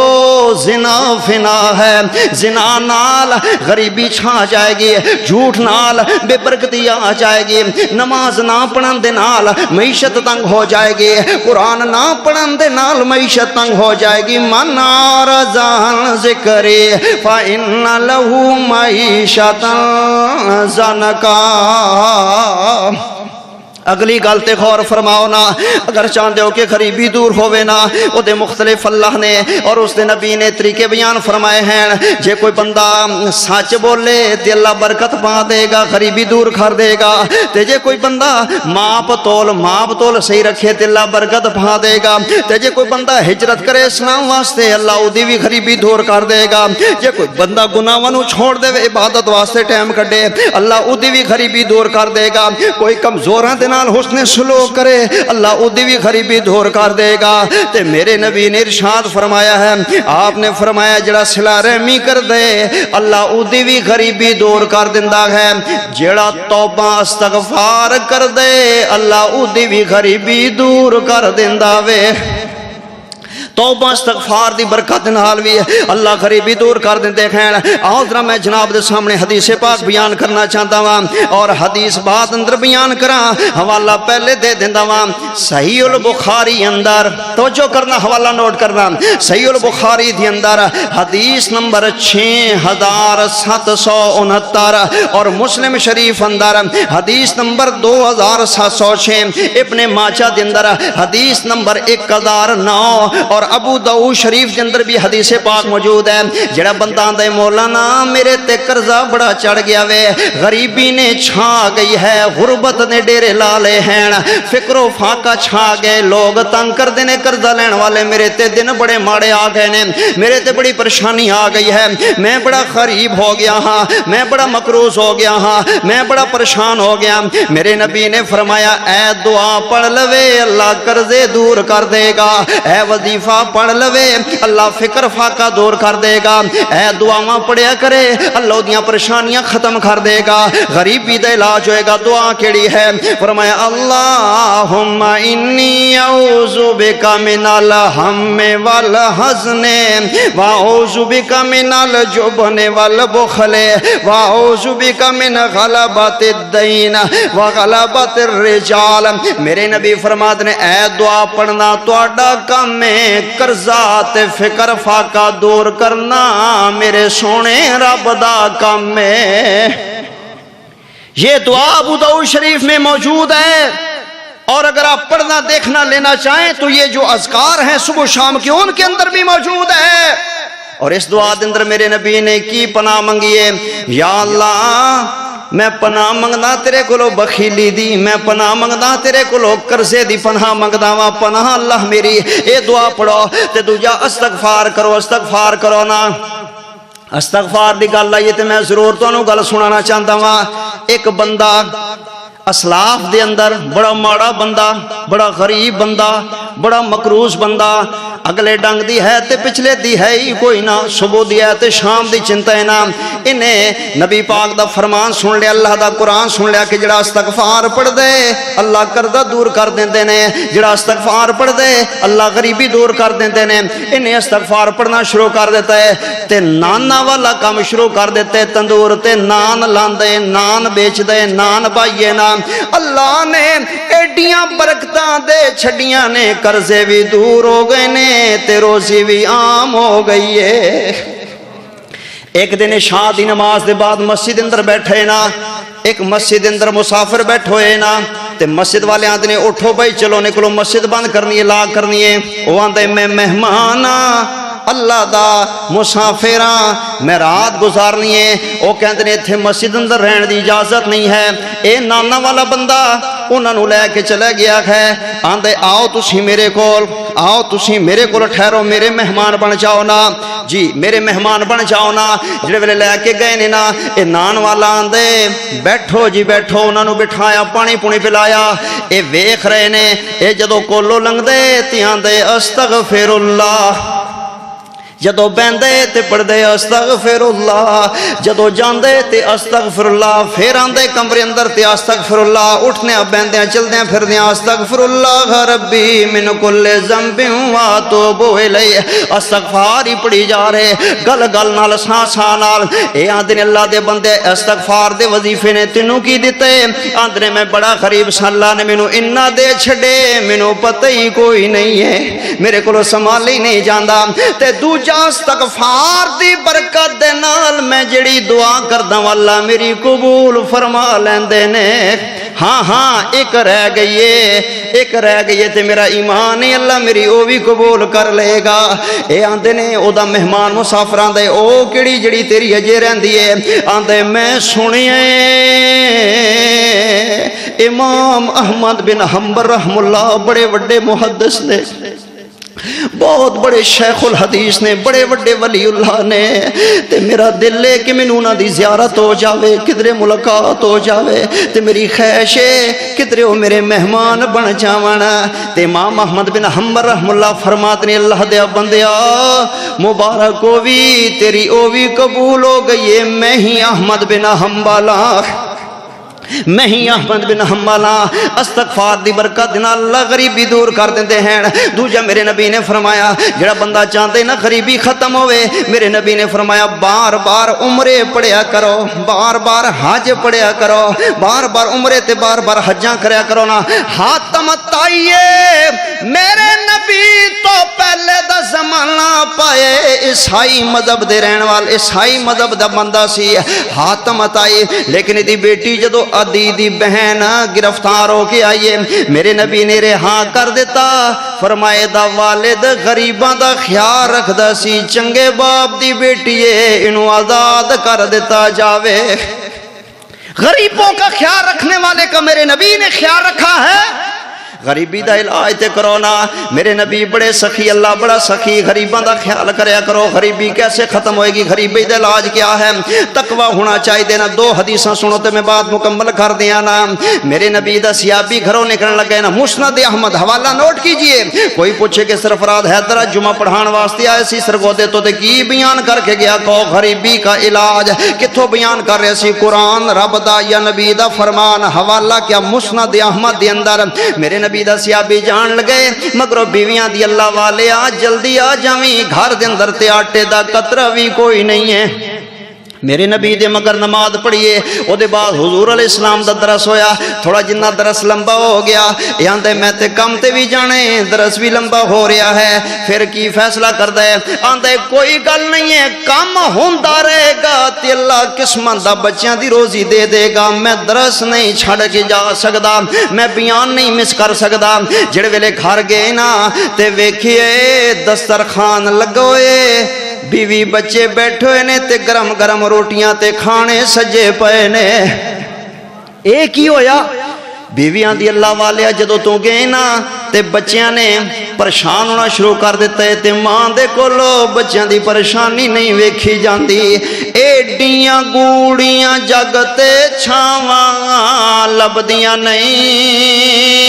زنا فنا ہے، زنا نال غریبی چھا جائے گی، جھوٹ نال بے برکتی آ جائے گی، نماز نہ پڑھن دے نال معیشت تنگ ہو جائے گی، قرآن نہ پڑھن دے نال معیشت تنگ ہو جائے گی۔ من اعرض عن ذکری فإن لہ معیشۃ ضنکا۔ اگلی گل تے غور فرماؤ نا، اگر چاہتے ہو کہ غریبی دور ہوئے نا، او دے مختلف اللہ نے اور اس دے نبی نے طریقے بیان فرمائے ہیں۔ جے کوئی بندہ سچ بولے تے اللہ برکت پا دے گا، غریبی دور کر دے گا، تے جے کوئی بندہ ماپ تول صحیح رکھے تے اللہ برکت پا دے گا، تے جے کوئی بندہ ہجرت کرے اسلام واسطے اللہ او دی بھی غریبی دور کر دے گا، جے کوئی بندہ گناہاں نو چھوڑ دے عبادت واسطے ٹائم کڈے اللہ او دی بھی غریبی دور کر دے گا، کوئی کمزوراں دے حسن سلوک کرے اللہ او دی بھی غریبی دور کر دے گا۔ تے میرے نبی نے ارشاد فرمایا ہے، آپ نے فرمایا جڑا صلہ رحمی کر دے اللہ او دی بھی غریبی دور کر دیندا ہے، جڑا توبہ استغفار کر دے اللہ او دی بھی غریبی دور کر دیندا وے۔ توبہ استغفار دی برکت نال بھی اللہ غریبی دور کر دیندے ہیں۔ آؤ ذرا میں جناب دے سامنے حدیث پاک بیان کرنا چاہتا ہوں اور حدیث بعد اندر بیان کراں، حوالہ پہلے دے دیندا ہوں۔ صحیح البخاری اندر توجہ کرنا، حوالہ نوٹ کرنا، صحیح البخاری دی اندر حدیث نمبر 6769 اور مسلم شریف اندر حدیث نمبر 2706، ابن ماجہ دے اندر حدیث نمبر 1009 اور ابو داؤد شریف کے اندر بھی حدیث پاک موجود ہے۔ جڑا بندہ دے مولانا میرے تے قرضہ بڑا چڑھ گیا وے، غریبی نے چھا گئی ہے، غربت نے ڈیرے لا لے ہیں، فکر و فاقہ چھا گئے، لوگ تنگ کر دینے، قرضہ لین والے میرے تے دن بڑے ماڑے آ گئے نے، میرے تے بڑی پریشانی آ گئی ہے، میں بڑا غریب ہو گیا ہاں، میں بڑا مقروض ہو گیا ہاں، میں بڑا پریشان ہو گیا۔ میرے نبی نے فرمایا اے دعا پڑھ لوے اللہ قرضے دور کر دے گا، اے وظیفہ دفعہ پڑھ لوے اللہ فکر فاقہ دور کر دے گا، اے دعاواں پڑھیا کرے اللہ دیاں پریشانیاں ختم کر دے گا، غریبی دا علاج ہوئے گا۔ دعا کیڑی ہے؟ فرمایا اللہم انی اعوذ بک من الہم والحزن واعوذ بک من الجبن والبخل واعوذ بک من غلبۃ الدین وغلبۃ الرجال۔ میرے نبی فرماتے نے اے دعا پڑھنا تہاڈا کام ہے، قرضہ تے فکر فاقہ دور کرنا میرے سونے رب دا کام ہے۔ یہ دعا ابو داؤد شریف میں موجود ہے، اور اگر آپ پڑھنا دیکھنا لینا چاہیں تو یہ جو اذکار ہیں صبح شام کے ان کے اندر بھی موجود ہے۔ اور اس دعا کے اندر میرے نبی نے کی پناہ منگی ہے، یا اللہ میں پناہ منگدا تیرے کولو بخیلی دی، میں پناہ منگدا تیرے کولو قرضے دی پناہ منگدا وا، پناہ اللہ میری۔ اے دعا پڑھو تے دوجا استغفار کرو، استغفار کرو نا۔ استغفار دی گل آئی تے میں ضرور تانوں گل سنانا چاہتا ہاں۔ ایک بندہ اسلاف دے اندر بڑا ماڑا بندہ، بڑا غریب بندہ، بڑا مقروض بندہ، اگلے ڈنگ دی ہے تے پچھلے دی ہے ہی کوئی نہ، صبح دی ہے تے شام دی چنتا ہے نا۔ انہیں نبی پاک دا فرمان سن لیا، اللہ دا قرآن سن لیا کہ جڑا استغفار پڑھ دے اللہ قرضہ دور کر دیندے نے، جڑا استغفار پڑھ دے اللہ غریبی دور کر دیندے نے۔ انہیں استغفار پڑھنا شروع کر دیتا ہے تے نانا والا کام شروع کر دیتے، تندور تے نان لاندے، نان بیچ دے، نان بائیے نا۔ اللہ نے ایڈیاں برکتاں دے چھڑیاں نے، قرضے بھی دور ہو گئے نے تے روزی بھی عام ہو گئی ہے۔ ایک دن عشاء دی نماز دے بعد مسجد اندر بیٹھے نا، ایک مسجد اندر مسافر بیٹھے ہوئے نا، تے مسجد والے آندے نے اٹھو بھائی چلو نکلو مسجد بند کرنی ہے، لا کرنی ہے۔ وہ آندے میں مہمان اللہ دا مسافراں، میں رات گزارنی ہے۔ وہ کہندے نے ایتھے مسجد اندر رہن دی اجازت نہیں ہے۔ اے نانا والا بندہ انہاں نوں لے کے چلا گیا ہے، آندے آؤ تسی میرے کول، آؤ تسی میرے کول ٹھہرو، میرے مہمان بن جاؤ نا جی، میرے مہمان بن جاؤ نا۔ جڑے ویلے لے کے گئے نے نا، اے نان والا آندے بیٹھو جی بیٹھو، انہاں نوں بٹھایا، پانی پونی پلایا۔ اے ویکھ رہے نے، اے جدوں کولو لنگدے تے آندے استغفر اللہ، جدو بہندے تے پڑھدے استغفر اللہ، جدو جاندے تے استغفر اللہ، پھر آندے کمرے اندر تے استغفر اللہ، اٹھنے بہندے چلدے پھردے استغفر اللہ ربی من کل ذنب واتوب الیہ۔ استغفار ہی پڑھی جا رہے، گل گل نال ساں نال۔ اے آندے نے اللہ دے بندے استغفار دے وظیفے نے تینوں کی دتے؟ آندے نے میں بڑا غریب سا، اللہ نے مینوں انہاں دے چھڈے، مینوں پتہ ہی کوئی نہیں ہے، میرے کولوں سنبھال ہی نہیں جاندا۔ تے استغفار دی برکت دے نال میں جڑی دعا کردا اللہ میری قبول فرما لیندے نے۔ ہاں ہاں ایک رہ گئی ہے، ایک رہ گئی ہے تے میرا ایمان ہے اللہ میری او بھی قبول کر لے گا۔ اے آندے نے او دا مہمان مسافر آندے او کیڑی جڑی تیری اجے رہندی ہے؟ آندے میں سنیا امام احمد بن حنبل رحم اللہ بڑے وڈے محدث نے، بہت بڑے شیخ الحدیث نے، بڑے بڑے ولی اللہ نے، تے میرا دل ہے کہ مینوں انہاں دی زیارت ہو جاوے، کدھرے ملاقات ہو جاوے، تے میری خواہش ہے کدھرے وہ میرے مہمان بن جاون۔ تے امام احمد بن حنبل رحم اللہ فرماتے ہیں اللہ دے بندیا مبارک ہووی تیری او بھی قبول ہو گئی ہے، میں ہی احمد بن حنبل میں ہی احمد بن حنبل استغفار دی برکت نال اللہ غریبی دور کر دیندے ہیں۔ دوجا میرے نبی نے فرمایا جڑا بندہ چاہتے نا غریبی ختم ہوئے، میرے نبی نے فرمایا بار بار عمرے پڑھیا کرو، بار بار حج پڑھیا کرو، بار بار عمرے تے بار بار حجاں کریا کرو نا۔ حاتم الطائیب میرے نبی تو پہلے دا زمانہ پائے عیسائی مذہب دے رہن وال، عیسائی مذہب دا بندہ سی حاتم الطائیب، لیکن دی بیٹی جدو عدی دی بہن گرفتار ہو کے آئیے، میرے نبی نے رہا کر دیتا، فرمائے دا والد غریباں دا خیال رکھ دا سی، چنگے باپ دی بیٹی ہے انہوں آزاد کر دیتا جاوے۔ غریبوں کا خیال رکھنے والے کا میرے نبی نے خیال رکھا ہے، غریبی دا علاج تے کرو نا میرے نبی بڑے سخی اللہ بڑا سخی غریباں دا خیال کریا کرو غریبی کیسے ختم ہوئے گی غریبی دا علاج کیا ہے تقوی ہونا چاہیے دینا دو حدیثاں سنو تے میں بات مکمل کر دیا نا میرے نبی دا سیابی گھروں نکلنے لگے نا مسند احمد حوالہ نوٹ کیجئے کوئی پوچھے کہ سرفراز حیدر جمعہ پڑھان واسطے آئے سی سرگودے تو تے کی بیان کر کے گیا کو غریبی کا علاج کتھوں بیان کر رہے سی قرآن رب دا یا نبی دا فرمان حوالہ کیا مسند احمد دے اندر میرے نبی دا سیابی جان لگے مگر بیویاں دی اللہ والے آ جلدی آ جاویں گھر دے اندر تے آٹے دا قطرہ بھی کوئی نہیں ہے میرے نبی دے مگر نماز پڑھیے او دے بعد حضور علیہ السلام دا درس ہویا تھوڑا جنہ درس لمبا ہو گیا یہاں میں تے کم تے بھی جانے درس بھی لمبا ہو رہا ہے پھر کی فیصلہ کر دے آندے کوئی گل نہیں ہے کم ہوندا رہے گا تے اللہ قسماں دا بچیاں دی روزی دے دے گا میں درس نہیں چھڑ کے جا سکدا میں بیان نہیں مس کر سکدا جڑے ویلے گھر گئے نا تے ویکھیے دسترخوان لگوئے بیوی بچے بیٹھے نے تے گرم گرم روٹیاں تے کھانے سجے پے نے ایک ہی ہویا بیویاں دی اللہ والے جدو تو گئے نا تے بچیاں نے پریشان ہونا شروع کر دیتا ہے تے ماں دے کولو بچیاں دی پریشانی نہیں ویکھی جاندی ایڈیاں گوڑیاں جگتے چھاواں لبدیاں نہیں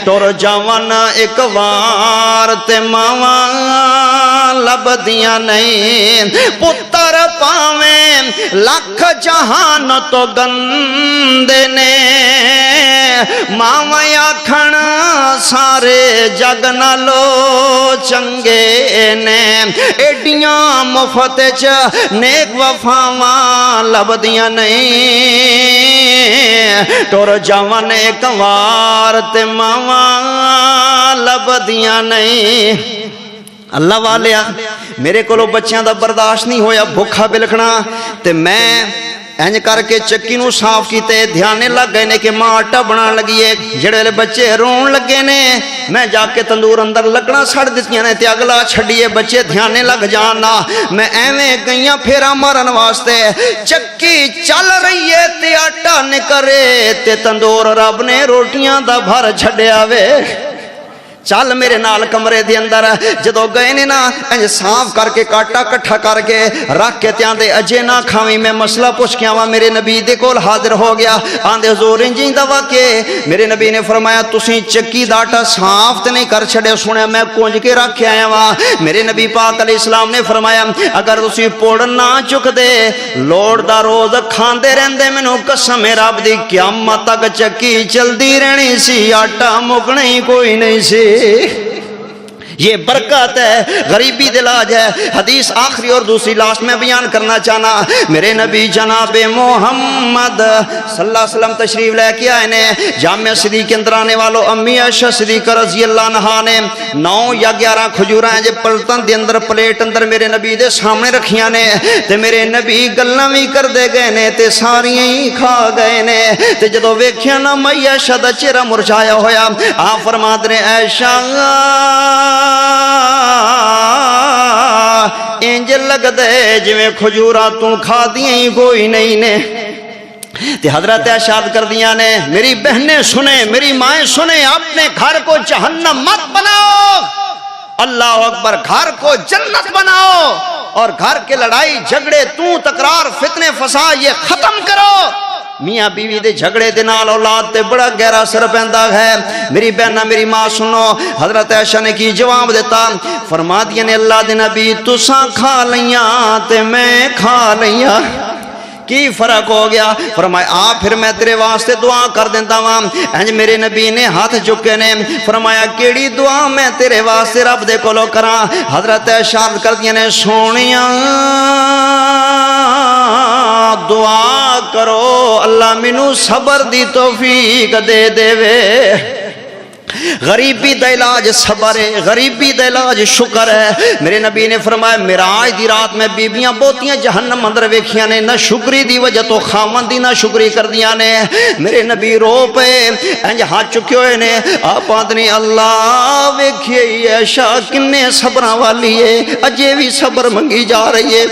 ٹر جاون ایک وار تے ماواں لبدیاں نہیں پتر پاویں لکھ جہان تو گندے نے ماواں آکھن سارے جگ نالو چنگے نے ایڈیاں مفت چ نیک وفاواں لبدیاں نہیں ٹر جاون ایک وار تے ماواں لبدیاں نہیں اللہ والیا میرے کولو بچیاں دا برداشت نہیں ہویا بھوکھا بلکھنا تے میں انج کر کے چکی نو صاف کیتے دھیانے لگ گئے نے کہ ماں آٹا بنا لگی ہے جڑے بچے رون لگے نے میں جا کے تندور اندر لکڑا سڑ دیتیاں نے تے اگلا چھڑیے بچے دھیانے لگ جانا میں ایویں گئیاں پھیرا مارن واسطے چکی چل رہی ہے تے آٹا نکرے تے تندور رب نے روٹیاں دا بھر چھڑیا وے چل میرے نال کمرے دے اندر جدو گئے نے نا انج صاف کر کے کاٹا کٹھا کر کے رکھ کے تیاں دے اجے نہ کھاویں میں مسئلہ پوچھ کے آواں میرے نبی دے کول حاضر ہو گیا آندے حضور انجیں دا واقعے میرے نبی نے فرمایا تسیں چکی دا آٹا صاف تے نہیں کر چھڑے سنیا میں کونج کے رکھ کے آیا وا میرے نبی پاک علیہ السلام نے فرمایا اگر تسی پوڑ نہ چک دے لوڑ دا روز کھاندے رہندے مینوں قسم رب دی قیامت تک چکی چلدی رہنی سی آٹا مکنا ہی کوئی نہیں سی یہ برکت ہے غریبی دلاج ہے حدیث آخری اور دوسری لاسٹ میں بیان کرنا چاہنا میرے نبی جناب محمد صلی اللہ علیہ وسلم تشریف لے کے آئے نے جامعہ صدیق کے اندر آنے والوں امی عائشہ صدیقہ رضی اللہ عنہا نے 9 یا 11 کھجوراں ہیں جے پلٹن دے اندر پلیٹ اندر میرے نبی دے سامنے رکھیاں نے تے میرے نبی گلاں وی کر دے گئے نے تے ساریاں ہی کھا گئے نے تے جدوں ویکھیا نا امی عائشہ دا چہرہ مرجھایا ہویا آپ فرماتے نے عائشہ انج لگ دے جویں کھجورا تو کھا دیاں ہی کوئی نہیں نے تے حضرت ارشاد کر دیا نے میری بہنیں سنیں میری مائیں سنیں اپنے گھر کو جہنم مت بناؤ اللہ اکبر گھر کو جنت بناؤ اور گھر کے لڑائی جھگڑے تکرار فتنے فساد یہ ختم کرو میاں بیوی دے جھگڑے دے نال اولاد تے بڑا گہرا اثر پیندا ہے میری بہنہ میری ماں سنو حضرت عائشہ نے کی جواب دیتا فرما دیا نے اللہ دے نبی تساں کھا لیاں تے میں کھا لیاں کی فرق ہو گیا فرمایا آپ پھر میں تیرے واسطے دعا کر دیتا ہوں انج میرے نبی نے ہاتھ چکے نے فرمایا کیڑی دعا میں تیرے واسطے رب دے کولو کراں حضرت ارشاد کر دیا نے سونیاں دعا کرو اللہ مینوں صبر دی توفیق دے دے وے غریبی دا علاج صبر ہے غریبی دا علاج شکر ہے میرے نبی نے فرمایا معراج دی رات میں بیبیاں بہتیاں جہنم اندر ویکھیاں نے نہ شکری دی وجہ تو خاوند دی نہ شکری کر دیاں نے میرے نبی رو پے انج ہاتھ چکے ہوئے نے آپ آدھنی اللہ ویکھیے عائشہ کنے صبراں والی ہے اجے بھی صبر منگی جا رہی ہے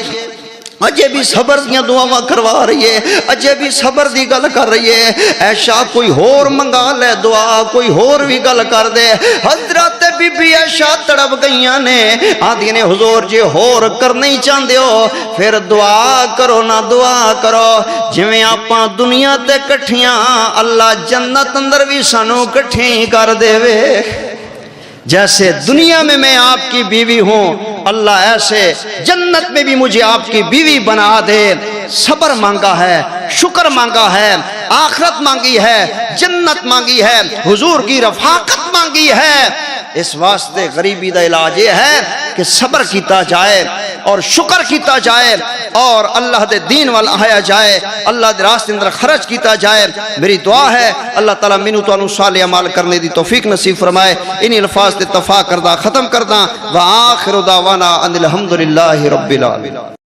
اجے بھی صبر دیاں دعاواں کروا رہی ہے، اجے بھی صبر دی گل کر رہی ہے۔ عائشہ کوئی ہور منگا لے دعا، کوئی ہور بھی گل کر دے۔ حضرت بی بی عائشہ تڑپ گئیاں نے، آندی نے حضور جی ہور کرنا ہی چاہندے ہو پھر دعا کرو نہ دعا کرو، جویں آپاں دنیا تے کٹھیاں اللہ جنت اندر بھی سانو کٹھیں کر دے وے۔ جیسے دنیا میں آپ کی بیوی ہوں، اللہ ایسے جنت میں بھی مجھے آپ کی بیوی بنا دے۔ صبر مانگا ہے، شکر مانگا ہے، آخرت مانگی ہے، جنت مانگی ہے، حضور کی رفاقت مانگی ہے۔ اس واسطے غریبی دا علاج یہ ہے کہ صبر کیتا جائے اور شکر کیتا جائے اور اللہ دے دین وال آیا جائے، اللہ دے راستے اندر خرچ کیتا جائے۔ میری دعا ہے اللہ تعالیٰ مینوں تانوں صالح اعمال کرنے دی توفیق نصیب فرمائے۔ انہی الفاظ تے اتفاق کردہ ختم کردہ، وآخر دعوانا ان الحمدللہ رب العالمین۔